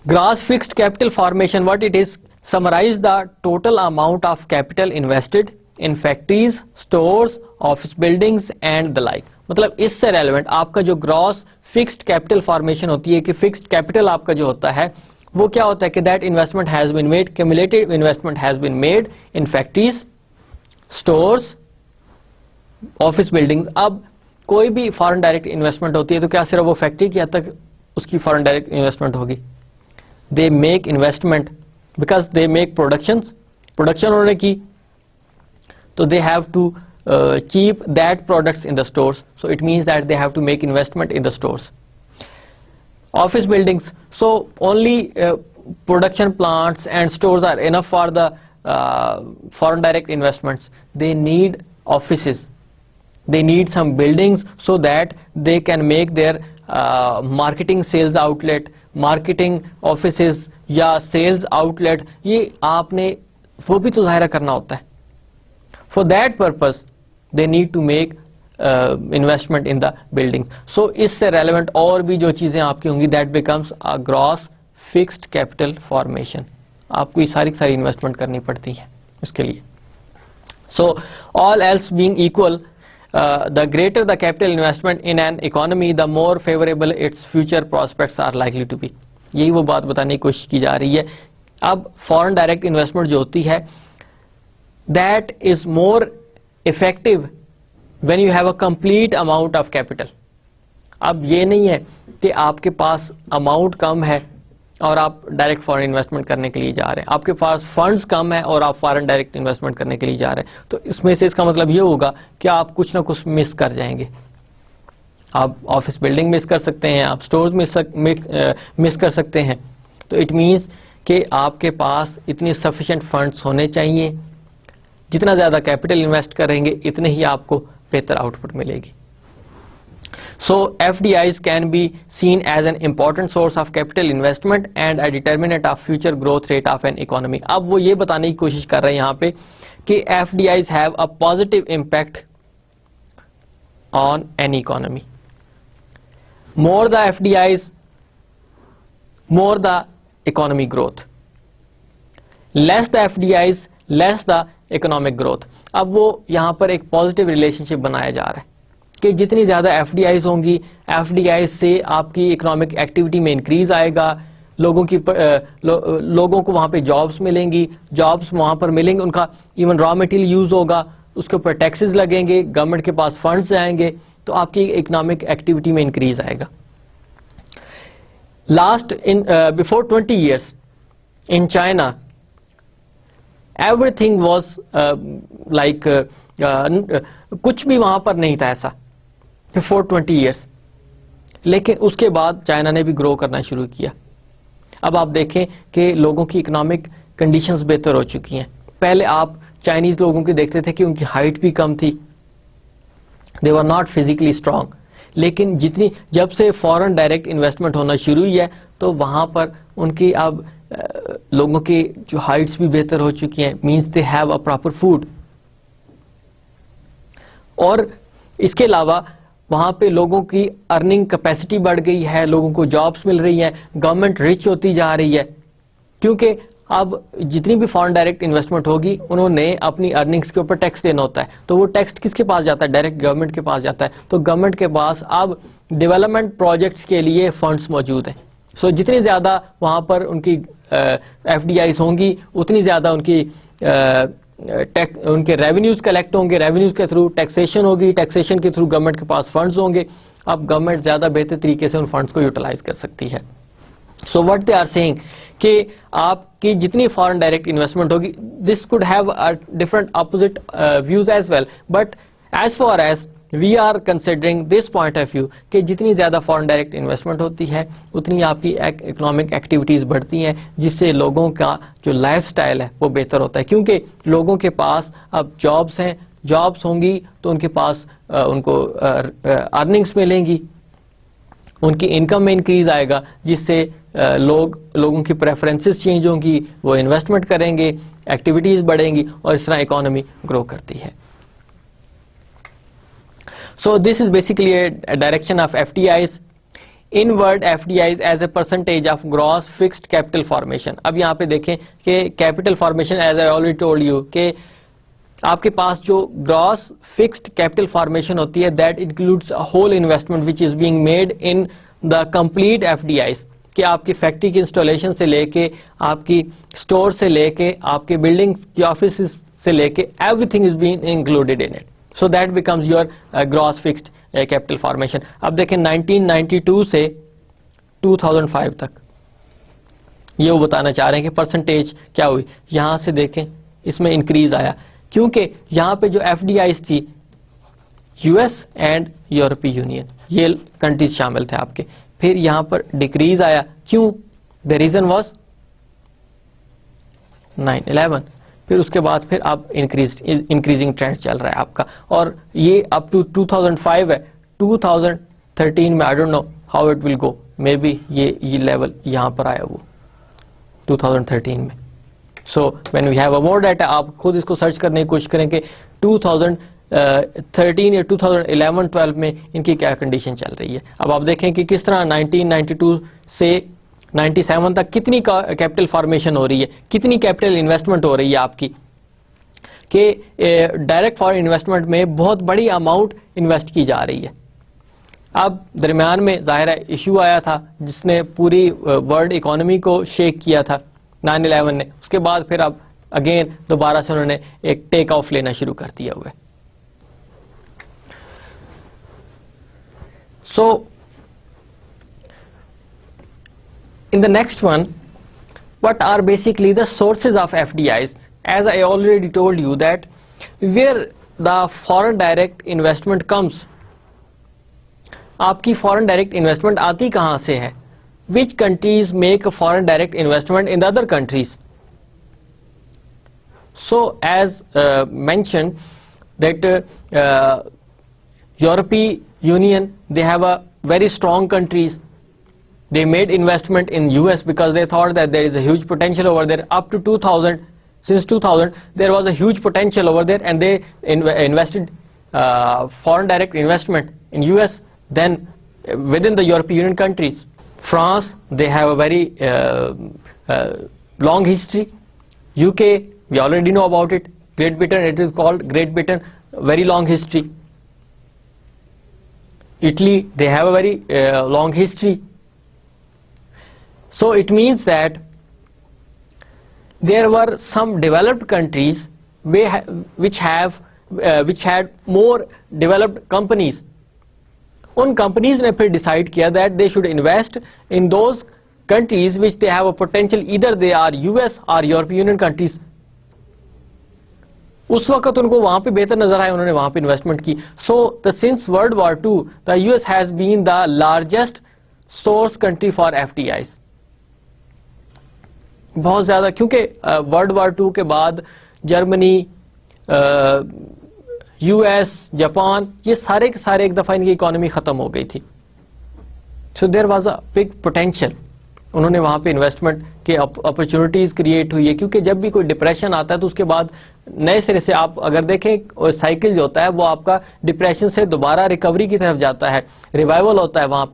gross fixed capital formation, what it is, summarize the total amount of capital invested in factories, stores, office buildings and the like. مطلب اس سے ریلیونٹ آپ کا جو گراس فکسڈ کیپٹل فارمیشن ہوتی ہے, کہ فکسڈ کیپٹل آپ کا جو ہوتا ہے وہ کیا ہوتا ہے, کہ that investment has been made, cumulated investment has been made in factories, stores, office building. اب کوئی بھی فارن ڈائریکٹ انویسٹمنٹ ہوتی ہے تو کیا صرف وہ فیکٹری کی حد تک اس کی فارن ڈائریکٹ انویسٹمنٹ ہوگی؟ They make investment because they make production انہوں نے کی, تو they have to keep that products in the stores, so it means that they have to make investment in the stores. Office buildings, so only production plants and stores are enough for the foreign direct investments. They need offices, they need some buildings so that they can make their marketing sales outlet, marketing offices یا sales outlet. یہ آپ نے وہ بھی تو ظاہرہ کرنا ہوتا ہے. For that purpose they need to make investment in the buildings. So اس سے relevant اور بھی جو چیزیں آپ کی ہوں گی, that becomes a gross fixed capital formation. آپ کو یہ ساری انویسٹمنٹ کرنی پڑتی ہے اس کے لیے. So all else being equal, the greater the capital investment in an economy, the more favorable its future prospects are likely to be. یہی وہ بات بتانے کی کوشش کی جا رہی ہے. اب فورن ڈائریکٹ انویسٹمنٹ جو ہوتی ہے, that is more effective when you have a complete amount of capital. اب یہ نہیں ہے کہ آپ کے پاس اماؤنٹ کم ہے اور آپ ڈائریکٹ فارن انویسٹمنٹ کرنے کے لیے جا رہے ہیں, آپ کے پاس فنڈز کم ہے اور آپ فارن ڈائریکٹ انویسٹمنٹ کرنے کے لیے جا رہے ہیں, تو اس میں سے اس کا مطلب یہ ہوگا کہ آپ کچھ نہ کچھ مس کر جائیں گے. آپ آفس بلڈنگ مس کر سکتے ہیں, آپ اسٹورز مس کر سکتے ہیں. تو اٹ مینس کہ آپ کے پاس اتنی سفیشینٹ فنڈس ہونے چاہیے, جتنا زیادہ کیپٹل انویسٹ کریں گے اتنے ہی آپ کو بہتر آؤٹ پٹ ملے گی. So FDIs can be seen as an important source of capital investment and a determinant of future growth rate of an economy. اب وہ یہ بتانے کی کوشش کر رہے ہیں یہاں پہ کہ FDIs have a positive impact on an economy. More the FDIs, more the economic growth. Less the FDIs, less the economic growth. اب وہ یہاں پر ایک پازیٹیو ریلیشن شپ بنایا جا رہا ہے کہ جتنی زیادہ ایف ڈی آئیز ہوں گی, ایف ڈی آئیز سے آپ کی اکنامک ایکٹیویٹی میں انکریز آئے گا, لوگوں کو وہاں پہ جابس ملیں گی, جابس وہاں پر ملیں گے, ان کا ایون را مٹیریل یوز ہوگا, اس کے اوپر ٹیکسز لگیں گے, گورنمنٹ کے پاس فنڈز آئیں گے, تو آپ کی اکنامک ایکٹیویٹی میں انکریز آئے گا. before 20 years in China, everything was like کچھ بھی وہاں پر نہیں تھا ایسا before 20 years. لیکن اس کے بعد چائنا نے بھی گرو کرنا شروع کیا. اب آپ دیکھیں کہ لوگوں کی اکنامک کنڈیشنز بہتر ہو چکی ہیں. پہلے آپ چائنیز لوگوں کے دیکھتے تھے کہ ان کی ہائٹ بھی کم تھی, they were not physically strong. لیکن جب سے فورن ڈائریکٹ انویسٹمنٹ ہونا شروع ہوئی ہے تو وہاں پر ان کی اب لوگوں کی جو ہائٹس بھی بہتر ہو چکی ہیں, means they have a proper food. اور اس کے علاوہ وہاں پہ لوگوں کی ارننگ کیپیسٹی بڑھ گئی ہے, لوگوں کو جابس مل رہی ہیں, گورنمنٹ رچ ہوتی جا رہی ہے, کیونکہ اب جتنی بھی فارن ڈائریکٹ انویسٹمنٹ ہوگی انہوں نے اپنی ارننگس کے اوپر ٹیکس دینا ہوتا ہے, تو وہ ٹیکس کس کے پاس جاتا ہے؟ ڈائریکٹ گورنمنٹ کے پاس جاتا ہے. تو گورنمنٹ کے پاس اب ڈیولپمنٹ پروجیکٹس کے لیے فنڈس موجود ہیں. سو جتنی زیادہ وہاں پر ان کی ایف ڈی آئیز ہوں گی اتنی زیادہ ان کی ان کے ریونیوز کلیکٹ ہوں گے, ریونیوز کے تھرو ٹیکسیشن ہوگی, ٹیکسیشن کے تھرو گورنمنٹ کے پاس فنڈز ہوں گے. اب گورنمنٹ زیادہ بہتر طریقے سے ان فنڈز کو یوٹیلائز کر سکتی ہے. So what they are seeing کہ آپ کی جتنی فارن ڈائریکٹ انویسٹمنٹ ہوگی, this could have different opposite views as well, but as far as we are considering this point of view کہ جتنی زیادہ فارن ڈائریکٹ انویسٹمنٹ ہوتی ہے اتنی آپ کی اکنامک ایکٹیویٹیز بڑھتی ہیں, جس سے لوگوں کا جو لائف سٹائل ہے وہ بہتر ہوتا ہے, کیونکہ لوگوں کے پاس اب جابس ہیں, جابس ہوں گی تو ان کے پاس ان کو ارننگس ملیں گی, ان کی انکم میں انکریز آئے گا, جس سے لوگوں کی پریفرنسز چینج ہوں گی, وہ انویسٹمنٹ کریں گے, ایکٹیویٹیز بڑھیں گی, اور اس طرح اکانومی گرو کرتی ہے. So this is basically a direction of FDIs. Inward FDIs as a percentage of gross fixed capital formation. اب یہاں پہ دیکھیں کہ capital formation as I already told you کہ آپ کے پاس جو gross fixed capital formation ہوتی ہے that includes a whole investment which is being made in the complete FDIs. کہ آپ کی فیکٹری کی انسٹالیشن سے لے کے, آپ کی اسٹور سے لے کے, آپ کے بلڈنگ کی آفیسز سے لے کے, everything is being included in it. So that becomes your gross fixed capital formation. اب دیکھیں 1992 سے 2005 تک یہ وہ بتانا چاہ رہے ہیں کہ پرسنٹیج کیا ہوئی. یہاں سے دیکھیں اس میں انکریز آیا, کیونکہ یہاں پہ جو ایف ڈی آئیز تھی یو ایس اینڈ یورپی یونین, یہ کنٹریز شامل تھے آپ کے. پھر یہاں پر ڈیکریز آیا, کیوں؟ The reason was 9/11. پھر اس کے بعد پھر اب انکریزنگ ٹرینڈ چل رہا ہے آپ کا, اور یہ اپ ٹو 2005 ہے. 2013 میں I don't know how it will go, maybe یہ لیول یہاں پر آیا وہ 2013 میں. So when we have a more data, آپ خود اس کو سرچ کرنے کی کوشش کریں کہ 2013 یا 2011-12 میں ان کی کیا کنڈیشن چل رہی ہے. اب آپ دیکھیں کہ کس طرح 1992 سے 97 تک کتنی کیپٹل فارمیشن ہو رہی ہے, کتنی کیپٹل انویسٹمنٹ ہو رہی ہے آپ کی, کہ ڈائریکٹ فارن انویسٹمنٹ میں بہت بڑی اماؤنٹ انویسٹ کی جا رہی ہے. اب درمیان میں ظاہر ہے ایشو آیا تھا جس نے پوری ورلڈ اکانومی کو شیک کیا تھا 9/11 نے. اس کے بعد پھر اب اگین دوبارہ سے انہوں نے ایک ٹیک آف لینا شروع کر دیا ہوا ہے. سو in the next one, what are basically the sources of FDIs? As I already told you that where the foreign direct investment comes, آپ کی foreign direct investment آتی کہاں سے ہے? Which countries make a foreign direct investment in the other countries? So as mentioned that European Union, they have a very strong countries. They made investment in US because they thought that there is a huge potential over there. Up to 2000, since 2000, there was a huge potential over there, and they invested foreign direct investment in US, then within the European Union countries. France, they have a very long history. UK, we already know about it. Great Britain, it is called Great Britain, very long history. Italy, they have a very long history. So it means that there were some developed countries which had more developed companies. In companies نے پھر decide کیا that they should invest in those countries which they have a potential, either they are US or European Union countries. اس وقت ان کو وہاں پہ بہتر نظر آئے, انہوں نے وہاں پہ انویسٹمنٹ کی. So since World War II, the US has been the largest source country for FDIs. بہت زیادہ, کیونکہ ورلڈ وار 2 کے بعد جرمنی, یو ایس, جاپان, یہ سارے کے سارے ایک دفعہ ان کی اکانومی ختم ہو گئی تھی. So there was a big potential. انہوں نے وہاں پہ انویسٹمنٹ کے اپرچونیٹیز کریٹ ہوئی ہے, کیونکہ جب بھی کوئی ڈپریشن آتا ہے تو اس کے بعد نئے سرے سے آپ اگر دیکھیں سائیکل جو ہوتا ہے وہ آپ کا ڈپریشن سے دوبارہ ریکوری کی طرف جاتا ہے, ریوائول ہوتا ہے, وہاں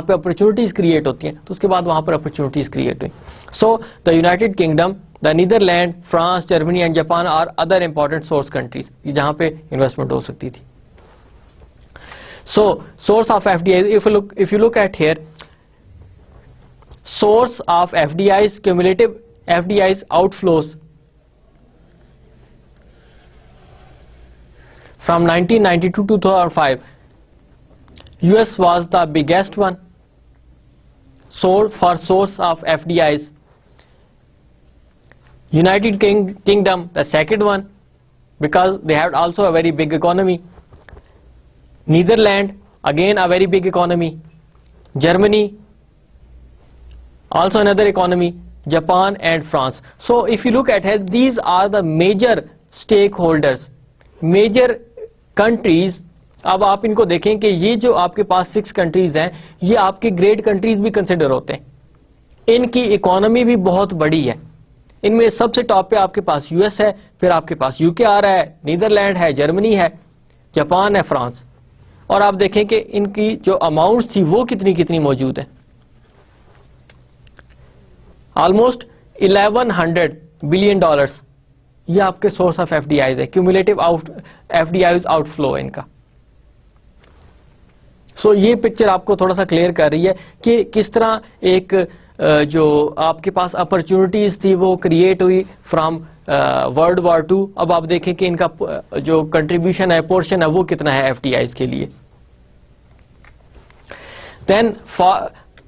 پہ اپرچونیٹیز کریٹ ہوتی ہیں, تو اس کے بعد وہاں پر اپرچونیٹیز کریٹ ہوئی. سو the United Kingdom, the Netherland, France, Germany and Japan are other important source countries جہاں پہ انویسٹمنٹ ہو سکتی تھی. So source of F D I, if you look at here, source of FDIs, cumulative FDIs outflows. From 1992 to 2005, US was the biggest one for source of FDIs. United Kingdom, the second one, because they had also a very big economy. Netherlands, again a very big economy. Germany, also another economy. Japan and France. So if you look at it, these are the major stakeholders, major countries. اب آپ ان کو دیکھیں کہ یہ جو آپ کے پاس 6 countries ہیں یہ آپ کے گریٹ کنٹریز بھی کنسیڈر ہوتے ہیں, ان کی اکانومی بھی بہت بڑی ہے. ان میں سب سے ٹاپ پہ آپ کے پاس یو ایس ہے, پھر آپ کے پاس یو کے آ رہا ہے, نیدرلینڈ ہے, جرمنی ہے, جاپان ہے, فرانس. اور آپ دیکھیں کہ ان کی جو اماؤنٹس تھی وہ کتنی موجود ہیں. آلموسٹ $1100 بلین, یہ آپ کے source of F D Is ہے, cumulative F D Is outflow ان کا. سو یہ پکچر آپ کو تھوڑا سا کلیئر کر رہی ہے کہ کس طرح ایک جو آپ کے پاس اپرچونٹیز تھی وہ کریٹ ہوئی فرام ورلڈ وار 2. اب آپ دیکھیں کہ ان کا جو کنٹریبیوشن ہے, پورشن ہے, وہ کتنا ہے ایف ٹی آئیز کے لیے. Then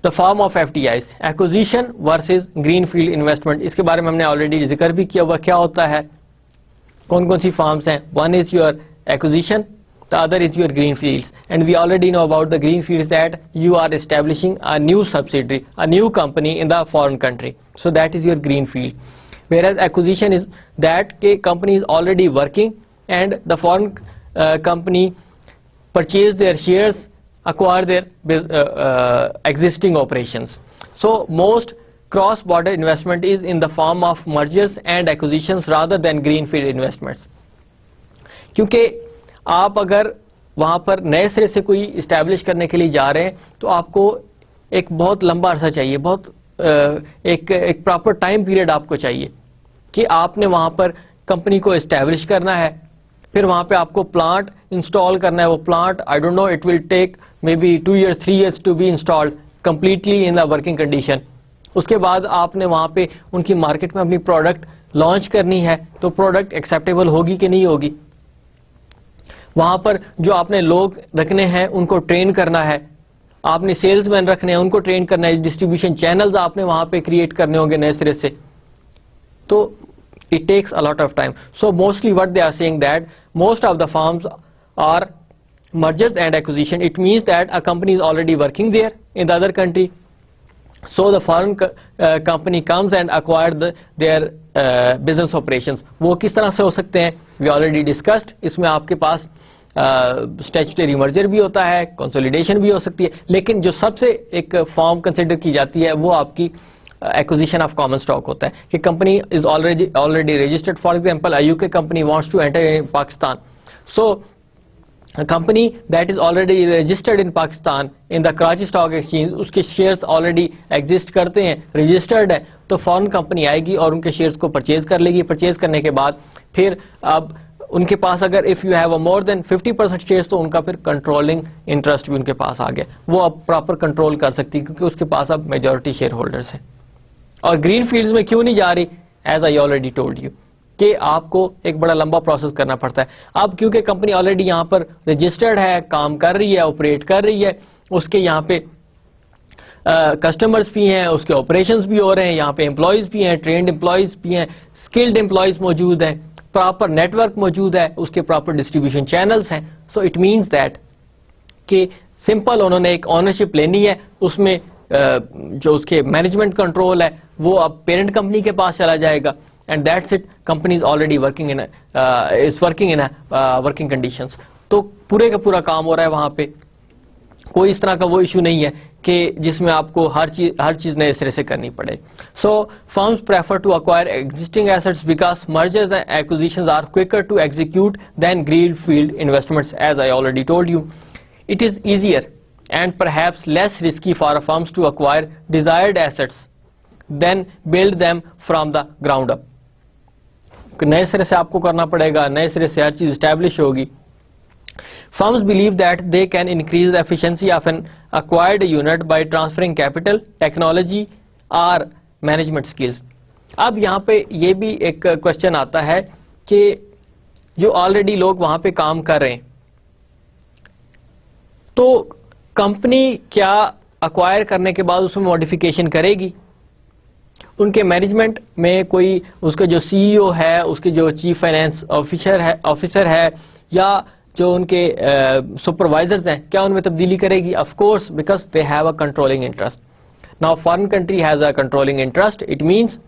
the form of F T Is, acquisition versus greenfield investment. اس کے بارے میں ہم نے آلریڈی ذکر بھی کیا ہوا, کیا ہوتا ہے, کون سی فارمز ہیں. One is your acquisition, the other is your green fields, and we already know about the green fields that you are establishing a new subsidiary, a new company in the foreign country, so that is your green field. Whereas acquisition is that a company is already working and the foreign company purchase their shares, acquire their existing operations. So most cross border investment is in the form of mergers and acquisitions rather than greenfield investments. کیونکہ آپ اگر وہاں پر نئے سرے سے کوئی establish کرنے کے لیے جا رہے ہیں تو آپ کو ایک بہت لمبا عرصہ چاہیے, بہت ایک پراپر ٹائم پیریڈ آپ کو چاہیے کہ آپ نے وہاں پر کمپنی کو اسٹیبلش کرنا ہے, پھر وہاں پہ آپ کو پلانٹ انسٹال کرنا ہے. وہ plant I don't know it will take maybe 2 years 3 years to be installed completely in the working condition. اس کے بعد آپ نے وہاں پہ ان کی مارکیٹ میں اپنی پروڈکٹ لانچ کرنی ہے, تو پروڈکٹ ایکسیپٹیبل ہوگی کہ نہیں ہوگی. وہاں پر جو آپ نے لوگ رکھنے ہیں ان کو ٹرین کرنا ہے, آپ نے سیلز مین رکھنے ہیں ان کو ٹرین کرنا ہے, ڈسٹریبیوشن چینلز آپ نے وہاں پہ کریٹ کرنے ہوں گے نئے سرے سے, تو it takes a lot of time. So mostly what they are saying that most of the firms are mergers and acquisition. It means that a company is already working there in the other country, so the foreign company comes and acquire their business operations. وہ کس طرح سے ہو سکتے ہیں, we already discussed. اس میں آپ کے پاس statutory merger بھی ہوتا ہے, کنسولیڈیشن بھی ہو سکتی ہے, لیکن جو سب سے ایک فارم کنسیڈر کی جاتی ہے وہ آپ کی ایکوزیشن آف کامن اسٹاک ہوتا ہے کہ company is already registered. For example a UK company wants to enter in Pakistan, so a company that is already registered in Pakistan in the Karachi Stock Exchange, اس کے shares already exist کرتے ہیں, registered ہے, تو فورن company آئے گی اور ان کے شیئرز کو پرچیز کر لے گی. پرچیز کرنے کے بعد پھر اب ان کے پاس اگر if you have a more than 50% shares تو ان کا پھر کنٹرولنگ انٹرسٹ بھی ان کے پاس آ گیا, وہ اب پراپر کنٹرول کر سکتی کیونکہ اس کے پاس اب میجورٹی شیئر ہولڈرز ہیں. اور گرین فیلڈز میں کیوں نہیں جا رہی, as I already told you کہ آپ کو ایک بڑا لمبا پروسیس کرنا پڑتا ہے. اب کیونکہ کمپنی آلریڈی یہاں پر رجسٹرڈ ہے, کام کر رہی ہے, آپریٹ کر رہی ہے, اس کے یہاں پہ کسٹمرز بھی ہیں, اس کے آپریشنز بھی ہو رہے ہیں, یہاں پہ امپلائیز بھی ہیں, ٹرینڈ امپلائیز بھی ہیں, اسکلڈ امپلائیز موجود ہیں, پراپر نیٹ ورک موجود ہے, اس کے پراپر ڈسٹریبیوشن چینلز ہیں. سو اٹ مینس دیٹ کہ سمپل انہوں نے ایک اونرشپ لینی ہے, اس میں جو اس کے مینجمنٹ کنٹرول ہے وہ اب پیرنٹ کمپنی کے پاس چلا جائے گا, and that's it. Company is already working in working conditions. تو پورے کا پورا کام ہو رہا ہے وہاں پہ, کوئی اس طرح کا وہ ایشو نہیں ہے کہ جس میں آپ کو ہر چیز نئے سرے سے کرنی پڑے. So firms prefer to acquire existing assets because mergers and acquisitions are quicker to execute than greenfield investments. As I already told you, it is easier and perhaps less risky for firms to acquire desired assets than build them from the ground up. نئے سرے سے آپ کو کرنا پڑے گا, نئے سرے سے ہر چیز اسٹیبلش ہوگی. Firms believe that they can increase the efficiency of an acquired unit by transferring capital, technology or management skills. اب یہاں پہ یہ بھی ایک کوشچن آتا ہے کہ جو آلریڈی لوگ وہاں پہ کام کر رہے ہیں. تو کمپنی کیا اکوائر کرنے کے بعد اس میں ماڈیفیکیشن کرے گی؟ ان کے مینجمنٹ میں کوئی اس کا جو سی ای او ہے, اس کے جو چیف فائنینس آفیسر ہے, یا جو ان کے سپروائزرز ہیں, کیا ان میں تبدیلی کرے گی؟ Of course, because they have a controlling interest. Now foreign country has a controlling interest, it means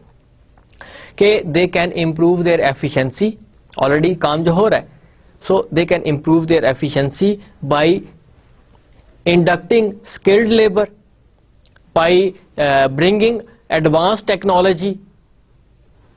کہ they can improve their efficiency. Already کام جو ہو رہا ہے, so they can improve their efficiency by inducting skilled labor, by bringing advanced technology,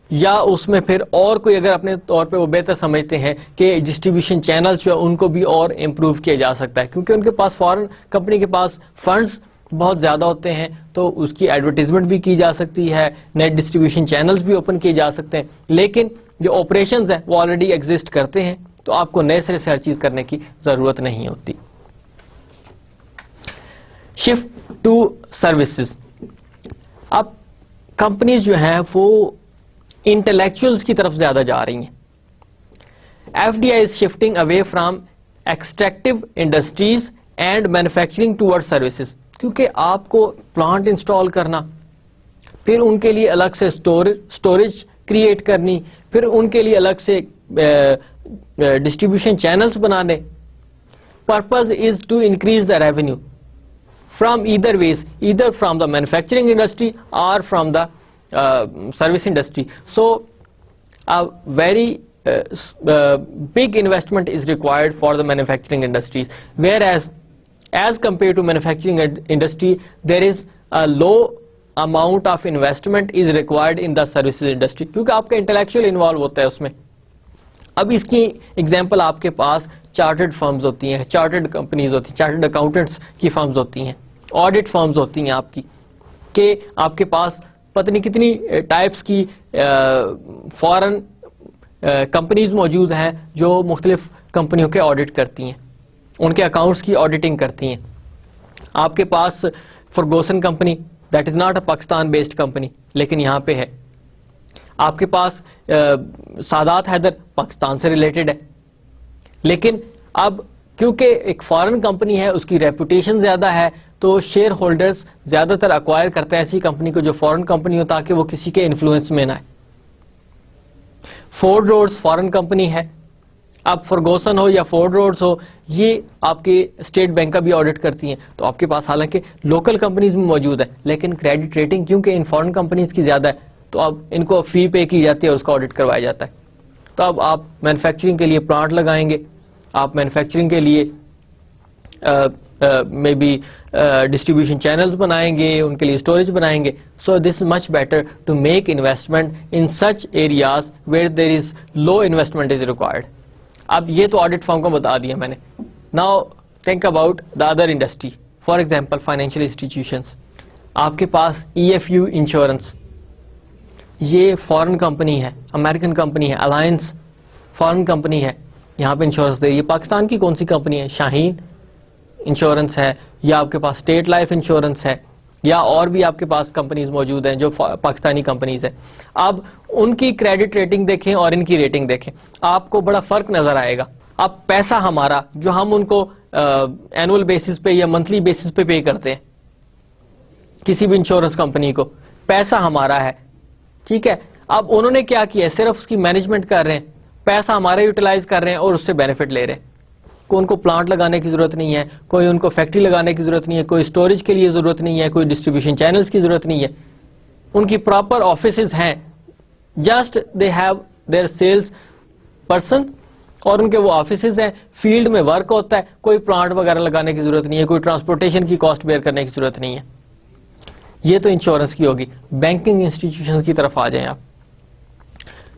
یا اس میں پھر اور کوئی اگر اپنے طور پہ وہ بہتر سمجھتے ہیں کہ ڈسٹریبیوشن چینلز جو ان کو بھی اور امپروو کیا جا سکتا ہے, کیونکہ ان کے پاس فارن کمپنی کے پاس فنڈز بہت زیادہ ہوتے ہیں, تو اس کی ایڈورٹیزمنٹ بھی کی جا سکتی ہے, نئے ڈسٹریبیوشن چینلز بھی اوپن کیے جا سکتے ہیں. لیکن جو آپریشنز ہیں وہ آلریڈی ایگزسٹ کرتے ہیں, تو آپ کو نئے سرے سے ہر چیز کرنے کی ضرورت نہیں ہوتی. Shift to services. اب کمپنیز جو ہیں وہ انٹلیکچوئلس کی طرف زیادہ جا رہی ہیں. F D I is shifting away from extractive industries and manufacturing toward services, کیونکہ آپ کو پلانٹ انسٹال کرنا, پھر ان کے لیے الگ سے اسٹوریج کریٹ کرنی, پھر ان کے لیے الگ سے ڈسٹریبیوشن چینلز بنانے. Purpose is to increase the revenue from either ways, either from the manufacturing industry or from the service industry. So a very big investment is required for the manufacturing industries, whereas as compared to manufacturing industry there is a low amount of investment is required in the services industry, کیونکہ آپ کا intellectual involve ہوتا ہے اس میں. اب اس کی example آپ کے پاس چارٹرڈ فرمز ہوتی ہیں, چارٹرڈ کمپنیز ہوتی ہیں, چارٹرڈ اکاؤنٹنٹس کی فرمز ہوتی ہیں, آڈٹ فرمز ہوتی ہیں آپ کی, کہ آپ کے پاس پتہ نہیں کتنی ٹائپس کی فارن کمپنیز موجود ہیں جو مختلف کمپنیوں کے آڈٹ کرتی ہیں, ان کے اکاؤنٹس کی آڈیٹنگ کرتی ہیں. آپ کے پاس Ferguson company, that is not a Pakistan based company, لیکن یہاں پہ ہے. آپ کے پاس سادات حیدر پاکستان سے ریلیٹڈ ہے, لیکن اب کیونکہ ایک فارن کمپنی ہے, اس کی ریپوٹیشن زیادہ ہے, تو شیئر ہولڈرز زیادہ تر اکوائر کرتے ہیں ایسی کمپنی کو جو فارن کمپنی ہو, تاکہ وہ کسی کے انفلوئنس میں نہ آئے. فورڈ روڈز فارن کمپنی ہے, اب فرگوسن ہو یا فورڈ روڈز ہو, یہ آپ کے اسٹیٹ بینک کا بھی آڈٹ کرتی ہیں. تو آپ کے پاس حالانکہ لوکل کمپنیز بھی موجود ہے, لیکن کریڈٹ ریٹنگ کیونکہ ان فارن کمپنیز کی زیادہ ہے, تو اب ان کو فی پے کی جاتی ہے اور اس کا آڈٹ کروایا جاتا ہے. تو اب آپ مینوفیکچرنگ کے لیے پلانٹ لگائیں گے, آپ مینوفیکچرنگ کے لیے مے بی ڈسٹریبیوشن چینلز بنائیں گے, ان کے لیے اسٹوریج بنائیں گے. So this is much better to make investment in such areas where there is low investment is required. اب یہ تو آڈٹ فرم کو بتا دیا میں نے. Now think about the other industry, for example financial institutions. آپ کے پاس ای ایف یو انشورنس, یہ فارن کمپنی ہے, امریکن کمپنی ہے. الائنس فارن کمپنی ہے, یہاں پہ انشورنس دے رہی ہے. پاکستان کی کون سی کمپنی ہے؟ شاہین انشورنس ہے, یا آپ کے پاس اسٹیٹ لائف انشورنس ہے, یا اور بھی آپ کے پاس کمپنیز موجود ہیں جو پاکستانی کمپنیز ہیں. اب ان کی کریڈٹ ریٹنگ دیکھیں اور ان کی ریٹنگ دیکھیں, آپ کو بڑا فرق نظر آئے گا. اب پیسہ ہمارا جو ہم ان کو اینول بیسس پہ یا منتھلی بیسس پہ پے کرتے ہیں کسی بھی انشورنس کمپنی کو, پیسہ ہمارا ہے, ٹھیک ہے. اب انہوں نے کیا کیا ہے, صرف اس کی مینجمنٹ کر رہے ہیں, پیسہ ہمارا یوٹیلائز کر رہے ہیں اور اس سے بینیفٹ لے رہے ہیں. کوئی ان کو پلانٹ لگانے کی ضرورت نہیں ہے, کوئی ان کو فیکٹری لگانے کی ضرورت نہیں ہے, کوئی اسٹوریج کے لیے ضرورت نہیں ہے, کوئی ڈسٹریبیوشن چینلز کی ضرورت نہیں ہے. ان کی پراپر آفیسز ہیں, just they have their sales person, اور ان کے وہ آفیسز ہیں, فیلڈ میں ورک ہوتا ہے. کوئی پلانٹ وغیرہ لگانے کی ضرورت نہیں ہے, کوئی ٹرانسپورٹیشن کی کاسٹ بیئر کرنے کی ضرورت نہیں ہے. یہ تو انشورنس کی ہوگی. بینکنگ انسٹیٹیوشن کی طرف آ جائیں آپ.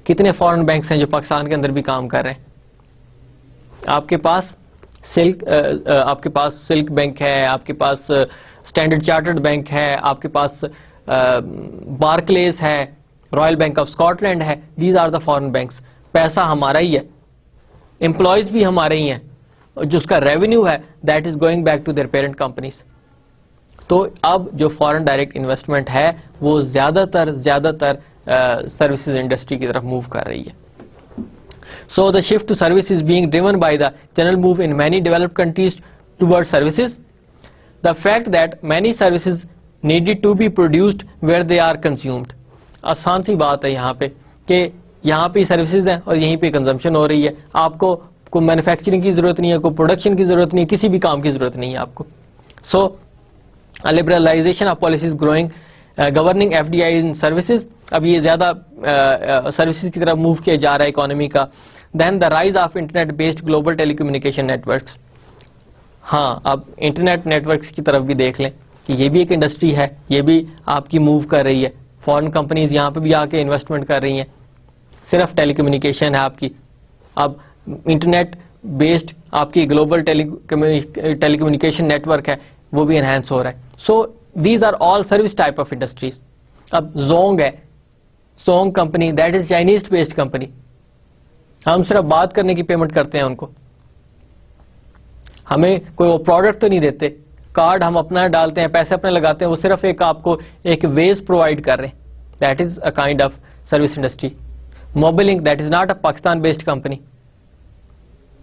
کتنے فارن بینکس ہیں جو پاکستان کے اندر بھی کام کر رہے ہیں. آپ کے پاس سلک بینک ہے, آپ کے پاس اسٹینڈرڈ چارٹرڈ بینک ہے, آپ کے پاس بارکلیز ہے, Royal Bank of Scotland ہے. These are the foreign banks. پیسہ ہمارا ہی ہے, امپلائیز بھی ہمارے ہی ہیں, جس کا ریونیو ہے that is going back to their parent companies. تو اب جو فارن ڈائریکٹ انویسٹمنٹ ہے وہ زیادہ تر سروسز انڈسٹری کی طرف موو کر رہی ہے. So the shift to service is being driven by the general move in many developed countries towards services. The fact that many services needed to be produced where they are consumed. آسان سی بات ہے یہاں پہ کہ یہاں پہ services ہیں اور یہیں پہ کنزمپشن ہو رہی ہے. آپ کو کوئی مینوفیکچرنگ کی ضرورت نہیں ہے, کوئی پروڈکشن کی ضرورت نہیں ہے, کسی بھی کام کی ضرورت نہیں ہے آپ کو. So liberalisation of policies growing governing F D I in services, اب یہ زیادہ سروسز کی طرف موو کیا جا رہا ہے اکانومی کا. Then the rise of internet based global telecommunication networks. ہاں اب انٹرنیٹ نیٹورکس کی طرف بھی دیکھ لیں کہ یہ بھی ایک انڈسٹری ہے, یہ بھی آپ کی موو کر رہی ہے. فارن کمپنیز یہاں پہ بھی آ کے انویسٹمنٹ کر رہی ہیں. صرف ٹیلی کمیونیکیشن ہے آپ کی, اب انٹرنیٹ بیسڈ آپ کی گلوبل ٹیلی کمیونیکیشن نیٹورک ہے وہ بھی انہینس ہو رہا ہے. So these are all service type of industries. اب زونگ ہے, Zong company that is Chinese based company. ہم صرف بات کرنے کی پیمنٹ کرتے ہیں ان کو, ہمیں کوئی وہ پروڈکٹ تو نہیں دیتے. کارڈ ہم اپنا ڈالتے ہیں, پیسے اپنے لگاتے ہیں, وہ صرف ایک آپ کو ایک ویز پرووائڈ کر رہے ہیں. That is a kind of service industry. Mobilink that is not a Pakistan based company.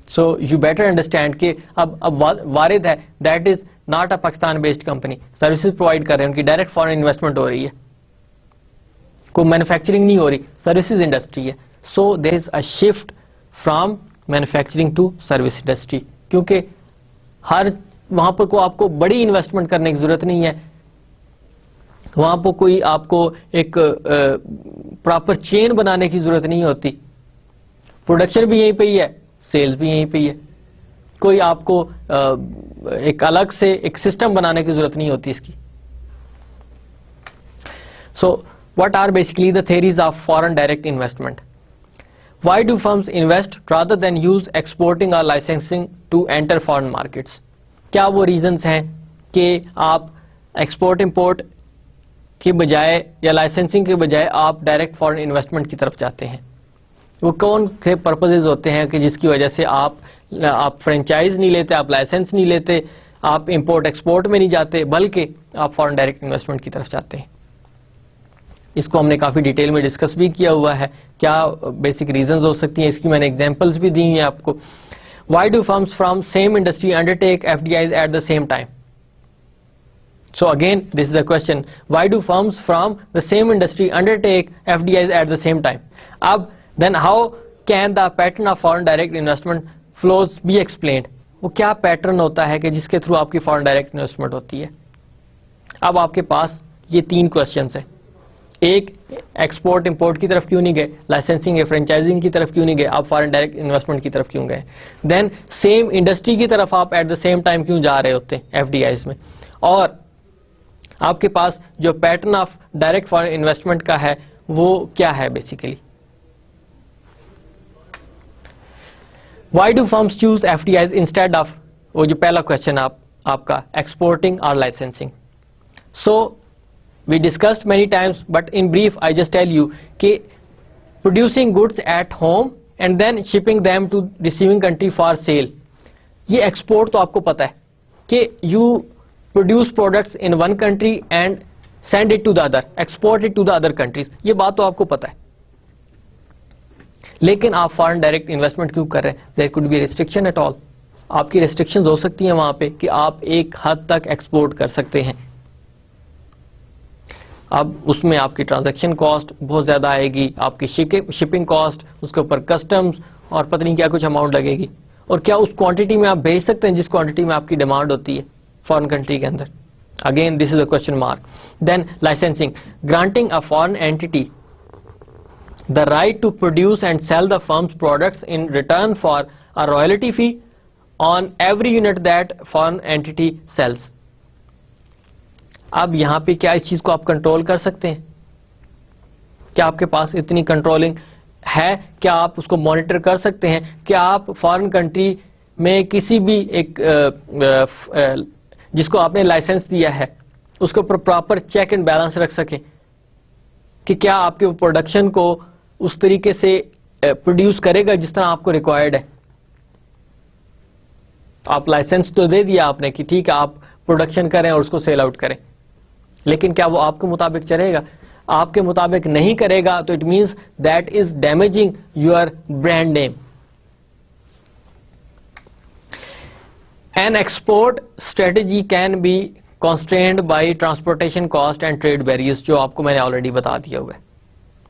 So you better understand کہ اب وارد ہے that is not a Pakistan based company. Services provide کر رہے ہیں, ان کی ڈائریکٹ فارن انویسٹمنٹ ہو رہی ہے, کوئی مینوفیکچرنگ نہیں ہو رہی, سروسز انڈسٹری ہے. So there is a shift from manufacturing to service industry, کیونکہ ہر وہاں پر کو آپ کو بڑی انویسٹمنٹ کرنے کی ضرورت نہیں ہے. وہاں پر کوئی آپ کو ایک پراپر چین بنانے کی ضرورت نہیں ہوتی. پروڈکشن بھی یہیں پہ ہی ہے, سیلز بھی یہیں پہ ہی ہے. کوئی آپ کو ایک الگ سے ایک سسٹم بنانے کی ضرورت نہیں ہوتی اس کی. سو what are basically the theories of foreign direct investment? Why do firms invest rather than use exporting or licensing to enter foreign markets? کیا وہ ریزنز ہیں کہ آپ ایکسپورٹ امپورٹ کی بجائے یا لائسنسنگ کے بجائے آپ ڈائریکٹ فارن انویسٹمنٹ کی طرف جاتے ہیں؟ وہ کون سے پرپزز ہوتے ہیں کہ جس کی وجہ سے آپ فرینچائز نہیں لیتے, آپ لائسنس نہیں لیتے, آپ امپورٹ ایکسپورٹ میں نہیں جاتے, بلکہ آپ فارن ڈائریکٹ انویسٹمنٹ کی طرف جاتے ہیں؟ اس کو ہم نے کافی ڈیٹیل میں ڈسکس بھی کیا ہوا ہے, کیا بیسک ریزنز ہو سکتی ہیں. اس کی میں نے ایگزامپلس بھی دی ہیں آپ کو. Why do firms from same industry undertake FDIs at the same time? So again, this is a question. Why do firms from the same industry undertake FDIs at the same time? Then how can the pattern of foreign direct investment flows be explained? وہ کیا pattern ہوتا ہے کہ جس کے through آپ کی foreign direct investment ہوتی ہے؟ اب آپ کے پاس یہ 3 کوشچنس ہیں. ایک, ایکسپورٹ امپورٹ کی طرف کیوں نہیں گئے, لائسنسنگ یا فرینچائزنگ کی طرف کیوں نہیں گئے, آپ فارن ڈائریکٹ انویسٹمنٹ کی طرف کیوں گئے. دین سیم انڈسٹری کی طرف آپ ایٹ دا سیم ٹائم کیوں جا رہے ہوتے ہیں ایف ڈی آئیز میں. اور آپ کے پاس جو pattern of direct foreign investment کا ہے وہ کیا ہے basically. Why do firms choose F D Is instead of, وہ جو پہلا کوشچن آپ کا, ایکسپورٹنگ اور licensing. So we discussed many times, but in brief I just tell you کہ producing goods at home and then shipping them to receiving country for sale, یہ export تو آپ کو پتا ہے کہ you produce products in one country and send it to the other, export it to the other countries, یہ بات تو آپ کو پتا ہے. لیکن آپ فارن ڈائریکٹ انویسٹمنٹ کیوں کر رہے ہیں؟ there could be a restriction at all. آپ کی ریسٹرکشنز ہو سکتی ہیں وہاں پہ کہ آپ ایک حد تک ایکسپورٹ کر سکتے ہیں. اب اس میں آپ کی ٹرانزیکشن کاسٹ بہت زیادہ آئے گی, آپ کی شپنگ کاسٹ, اس کے اوپر کسٹمز اور پتہ نہیں کیا کچھ اماؤنٹ لگے گی. اور کیا اس کوانٹٹی میں آپ بھیج سکتے ہیں جس کوانٹٹی میں آپ کی ڈیمانڈ ہوتی ہے فارن کنٹری کے اندر؟ Again this is a question mark. Then licensing, granting a foreign entity the right to produce and sell the firm's products in return for a royalty fee on every unit that foreign entity sells. اب یہاں پہ کیا اس چیز کو آپ control کر سکتے ہیں؟ کیا آپ کے پاس اتنی کنٹرولنگ ہے؟ کیا آپ اس کو مانیٹر کر سکتے ہیں کہ آپ فارن کنٹری میں کسی بھی ایک جس کو آپ نے لائسنس دیا ہے اس کے اوپر پراپر چیک اینڈ بیلنس رکھ سکیں کہ کیا آپ کے پروڈکشن کو اس طریقے سے پروڈیوس کرے گا جس طرح آپ کو ریکوائرڈ ہے؟ آپ لائسنس تو دے دیا آپ نے کہ ٹھیک ہے آپ پروڈکشن کریں اور اس کو سیل آؤٹ کریں, لیکن کیا وہ آپ کے مطابق چلے گا؟ آپ کے مطابق نہیں کرے گا تو it means that is damaging your brand name. An export strategy can be constrained by transportation cost and trade barriers, جو آپ کو میں نے already بتا دیا ہوا ہے.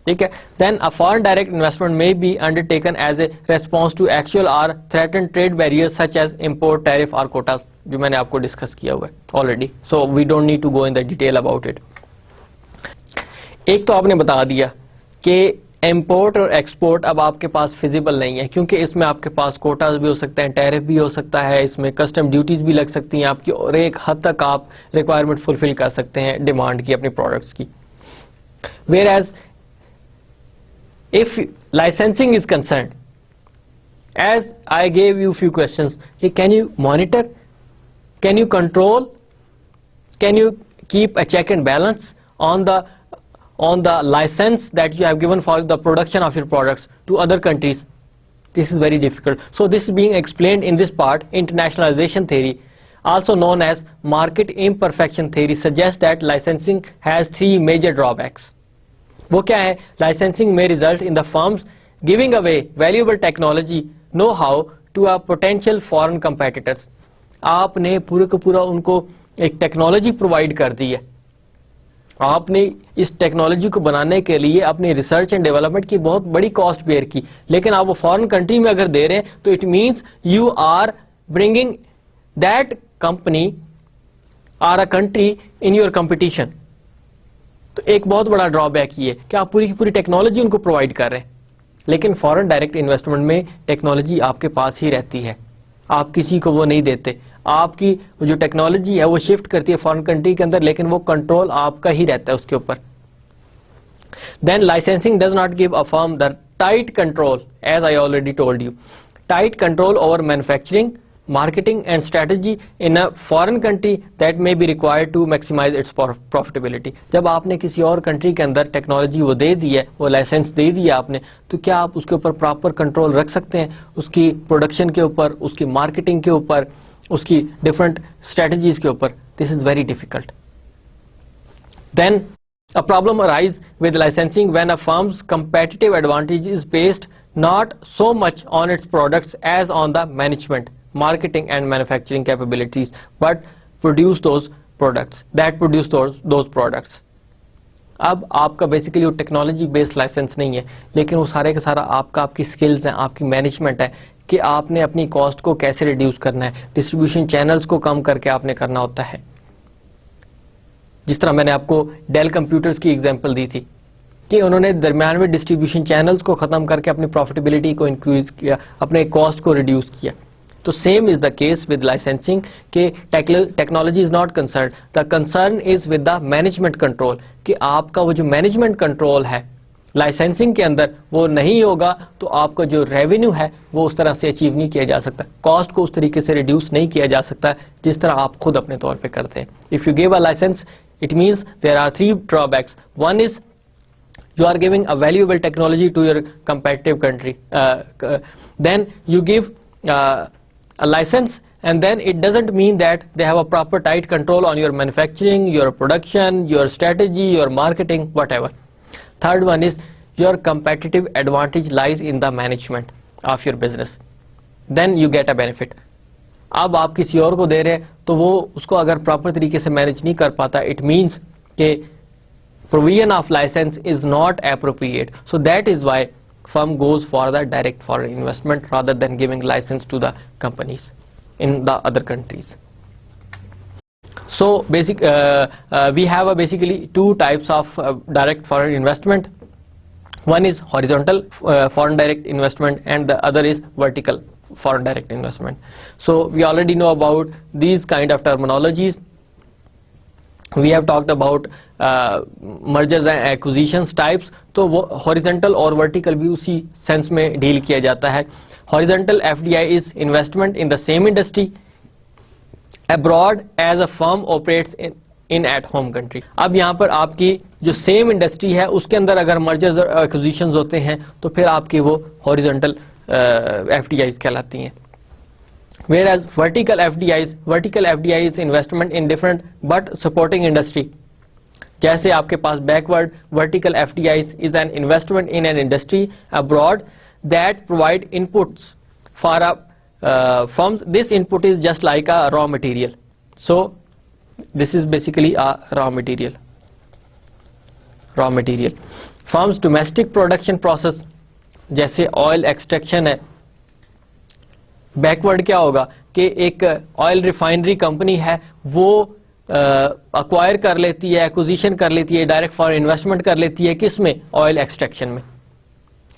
ٹھیک ہے. Then a foreign direct investment may be undertaken as a response to actual or threatened trade barriers such as import tariff or quotas, جو میں نے آپ کو ڈسکس کیا ہوا ہے already. So we don't need to go in the detail about it. ایک تو آپ نے بتا دیا کہ امپورٹ اور ایکسپورٹ اب آپ کے پاس فیزیبل نہیں ہے, کیونکہ اس میں آپ کے پاس کوٹاز بھی ہو سکتے ہیں, ٹیرف بھی ہو سکتا ہے, اس میں کسٹم ڈیوٹیز بھی لگ سکتی ہیں آپ کی, اور ایک حد تک آپ ریکوائرمنٹ فلفل کر سکتے ہیں ڈیمانڈ کی اپنے پروڈکٹس کی. Where as if licensing is concerned, as I gave you few questions, can you monitor, can you control, can you keep a check and balance on the license that you have given for the production of your products to other countries? This is very difficult. So this is being explained in this part. Internationalization theory, also known as market imperfection theory, suggests that licensing has three major drawbacks. وہ کیا ہے؟ Licensing میں result in the firms giving away valuable technology know how to a potential foreign competitors. آپ نے پورے کو پورا ان کو ایک ٹیکنالوجی پرووائڈ کر دی ہے, آپ نے اس ٹیکنالوجی کو بنانے کے لیے اپنی ریسرچ اینڈ ڈیولپمنٹ کی بہت بڑی کاسٹ بیئر کی, لیکن آپ وہ فارن کنٹری میں اگر دے رہے ہیں تو it means you are bringing that company or a country in your competition. تو ایک بہت بڑا ڈرا بیک یہ کہ آپ پوری کی پوری ٹیکنالوجی ان کو پرووائڈ کر رہے ہیں, لیکن فارن ڈائریکٹ انویسٹمنٹ میں ٹیکنالوجی آپ کے پاس ہی رہتی ہے, آپ کسی کو وہ نہیں دیتے. آپ کی جو ٹیکنالوجی ہے وہ شفٹ کرتی ہے فارن کنٹری کے اندر, لیکن وہ کنٹرول آپ کا ہی رہتا ہے اس کے اوپر. Then licensing does not give a firm the tight control, as I already told you, tight control over manufacturing, marketing and strategy in a foreign country that may be required to maximize its profitability. جب آپ نے کسی اور country کے اندر technology وہ دے دی ہے, وہ licence دے دی ہے آپ نے, تو کیا آپ اس کے اوپر پراپر کنٹرول رکھ سکتے ہیں, اس کی پروڈکشن کے اوپر, اس کی مارکیٹنگ کے اوپر, اس کی ڈفرنٹ اسٹریٹجیز کے اوپر؟ This is very difficult. Then a problem arise with licensing when a firm's competitive advantage is based not so much on its products as on the management, marketing and manufacturing capabilities but produce those products. اب آپ کا basically وہ technology based licence نہیں ہے, لیکن وہ سارے کا سارا آپ کا, آپ کی سکلز ہیں, آپ کی مینجمنٹ ہے کہ آپ نے اپنی کاسٹ کو کیسے ریڈیوس کرنا ہے, ڈسٹریبیوشن چینلز کو کم کر کے آپ نے کرنا ہوتا ہے. جس طرح میں نے آپ کو ڈیل کمپیوٹرز کی ایگزامپل دی تھی کہ انہوں نے درمیان میں ڈسٹریبیوشن چینلز کو ختم کر کے اپنی پروفیٹیبلٹی کو انکریز کیا, اپنے کاسٹ کو ریڈیوس کیا. تو same is the case with licensing کہ technology is not concern, the concern is with the management control, کہ آپ کا وہ جو مینجمنٹ کنٹرول ہے لائسنسنگ کے اندر وہ نہیں ہوگا تو آپ کا جو ریونیو ہے وہ اس طرح سے اچیو نہیں کیا جا سکتا, کاسٹ کو اس طریقے سے ریڈیوس نہیں کیا جا سکتا جس طرح آپ خود اپنے طور پہ کرتے ہیں. If you give a licence it means there are three drawbacks. One is you are giving a valuable technology to your competitive country. Then you give a license, and then it doesn't mean that they have a proper tight control on your manufacturing, your production, your strategy, your marketing, whatever. Third one is your competitive advantage lies in the management of your business. Then you get a benefit. اب آپ کسی اور کو دے رہے تو وہ اس کو اگر پراپر طریقے سے مینج نہیں کر پاتا, اٹ مینس کہ provision of license is not appropriate. So that is why firm goes for the direct foreign investment rather than giving license to the companies in the other countries. So we have basically two types of direct foreign investment. One is horizontal foreign direct investment and the other is vertical foreign direct investment. So we already know about these kind of terminologies. We have talked about mergers and acquisitions types. تو وہ horizontal اور vertical بھی اسی sense میں deal کیا جاتا ہے. Horizontal FDI is investment in the same industry abroad as a firm operates in at home country. اب یہاں پر آپ کی جو سیم انڈسٹری ہے اس کے اندر اگر مرجرز اور ایکوزیشنز ہوتے ہیں تو پھر آپ کی وہ horizontal FDIs کہلاتی ہیں. Whereas vertical FDI is investment in different but supporting industry. جیسے آپ کے پاس backward vertical FDIs is an investment in an industry abroad that provide inputs for a firms, this input is just like a raw material. So this is basically a raw material. Firms domestic production process جیسے oil extraction ہے, backward کیا ہوگا کہ ایک oil refinery company ہے, وہ acquire کر لیتی ہے, ایکوزیشن کر لیتی ہے, ڈائریکٹ فارن انویسٹمنٹ کر لیتی ہے, کس میں؟ آئل ایکسٹریکشن میں.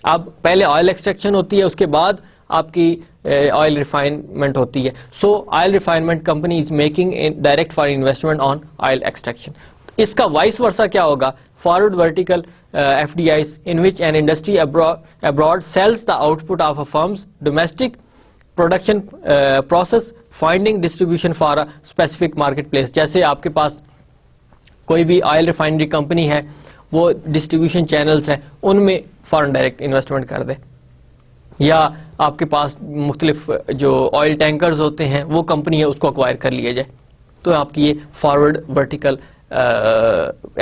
اب پہلے آئل ایکسٹریکشن ہوتی ہے, اس کے بعد آپ کی آئل ریفائنمنٹ ہوتی ہے. So oil refinement company is making direct foreign investment on oil extraction. اس کا وائس ورسا کیا ہوگا؟ Forward vertical FDIs in which an industry abroad sells the output of a firm's domestic production process, finding distribution for a specific marketplace. جیسے آپ کے پاس کوئی بھی oil refinery company ہے, وہ ڈسٹریبیوشن چینلز ہیں, ان میں فارن ڈائریکٹ انویسٹمنٹ کر دے, یا آپ کے پاس مختلف جو آئل ٹینکرز ہوتے ہیں وہ کمپنی ہے, اس کو اکوائر کر لیا جائے, تو آپ کی یہ فارورڈ ورٹیکل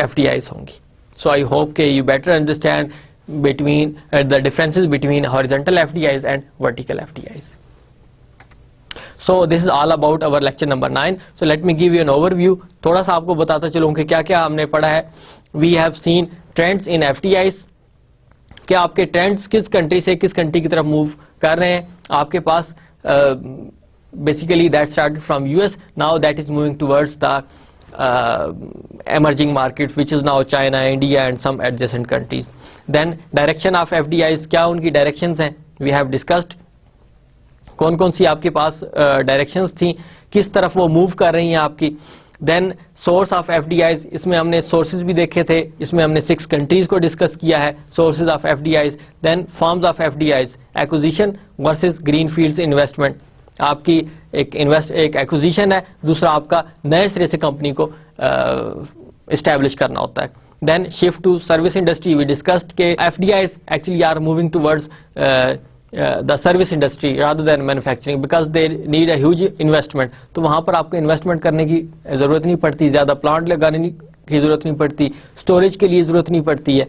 FDIs ہوں گی. So I hope that you better understand between the differences between horizontal FDIs and vertical FDIs. So this is all about our lecture number 9. So let me give you an overview. تھوڑا سا آپ کو بتاتا چلوں کہ کیا کیا ہم نے پڑھا ہے. We have seen trends in FDIs. کیا آپ کے ٹرینڈز کس کنٹری سے کس کنٹری کی طرف موو کر رہے ہیں. آپ کے پاس basically that started from US. Now that is moving towards the emerging market, which is now China, India and some adjacent countries. Then direction of FDIs, کیا ان کی directions ہیں, we have discussed. کون کون سی آپ کے پاس directions تھیں, کس طرف وہ move کر رہی ہیں آپ کی. Then source of FDIs, اس میں ہم نے sources بھی دیکھے تھے, اس میں ہم نے 6 countries کو ڈسکس کیا ہے, sources of FDIs. Then forms of FDIs, acquisition versus green fields investment. آپ کی ایک ایکوزیشن ہے, دوسرا آپ کا نئے سرے سے کمپنی کو اسٹیبلش کرنا ہوتا ہے. Then shift to service industry, we discussed کہ FDIs actually are moving towards the service industry rather than manufacturing, because they need a huge investment. تو وہاں پر آپ کو انویسٹمنٹ کرنے کی ضرورت نہیں پڑتی, زیادہ پلانٹ لگانے کی ضرورت نہیں پڑتی, اسٹوریج کے لیے ضرورت نہیں پڑتی ہے.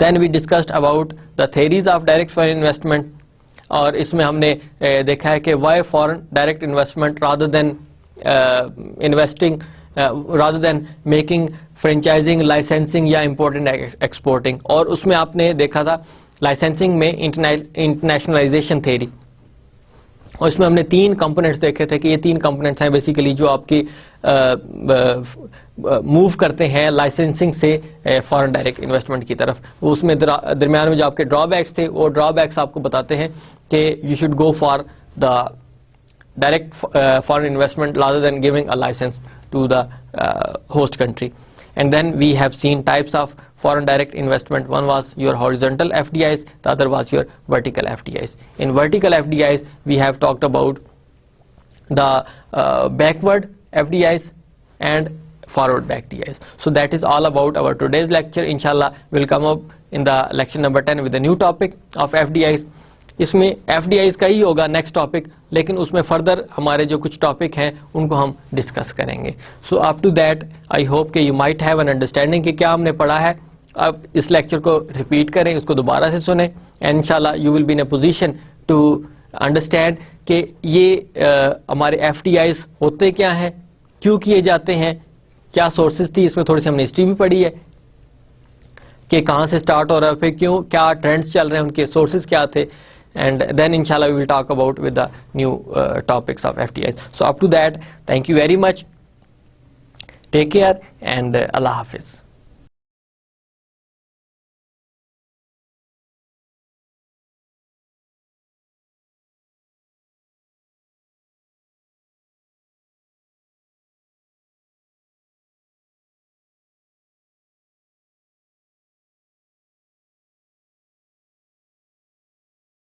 Then we discussed about the theories of direct foreign investment, اور اس میں ہم نے دیکھا ہے کہ why foreign direct investment rather than investing rather than making franchising, licensing یا امپورٹنٹ ایکسپورٹنگ. اور اس میں آپ نے دیکھا تھا لائسنسنگ میں انٹرنیشنلائزیشن تھیری, اور اس میں ہم نے 3 کمپوننٹس دیکھے تھے کہ یہ 3 کمپوننٹس ہیں بیسیکلی جو آپ کی موو کرتے ہیں لائسنسنگ سے فارن ڈائریکٹ انویسٹمنٹ کی طرف. اس میں درمیان میں جو آپ کے ڈرا بیکس تھے, وہ ڈرا بیکس آپ کو بتاتے ہیں کہ you should go for the direct foreign investment rather than giving a licence to the host country. And then we have seen types of foreign direct investment. One was your horizontal FDIs, the other was your vertical FDIs. In vertical FDIs, we have talked about the backward FDIs and forward FDIs. So that is all about our today's lecture. Inshallah, we'll come up in the lecture number 10 with a new topic of FDIs. اس میں FDIs کا ہی ہوگا next topic, لیکن اس میں further ہمارے جو کچھ topic ہیں ان کو ہم ڈسکس کریں گے. So up to that I hope کہ you might have an understanding کہ کیا ہم نے پڑھا ہے. اب اس لیکچر کو ریپیٹ کریں, اس کو دوبارہ سے سنیں, اینڈ انشاءاللہ you will be in a position to understand کہ یہ ہمارے FDIs ہوتے کیا ہیں, کیوں کیے جاتے ہیں, کیا سورسز تھی. اس میں تھوڑی سی ہم نے ہسٹری بھی پڑھی ہے کہ کہاں سے اسٹارٹ ہو رہا ہے, پھر کیوں, کیا ٹرینڈس چل رہے ہیں, ان کے سورسز کیا تھے. And then inshallah we will talk about with the new topics of FDIs. So up to that, thank you very much. Take care and Allah Hafiz.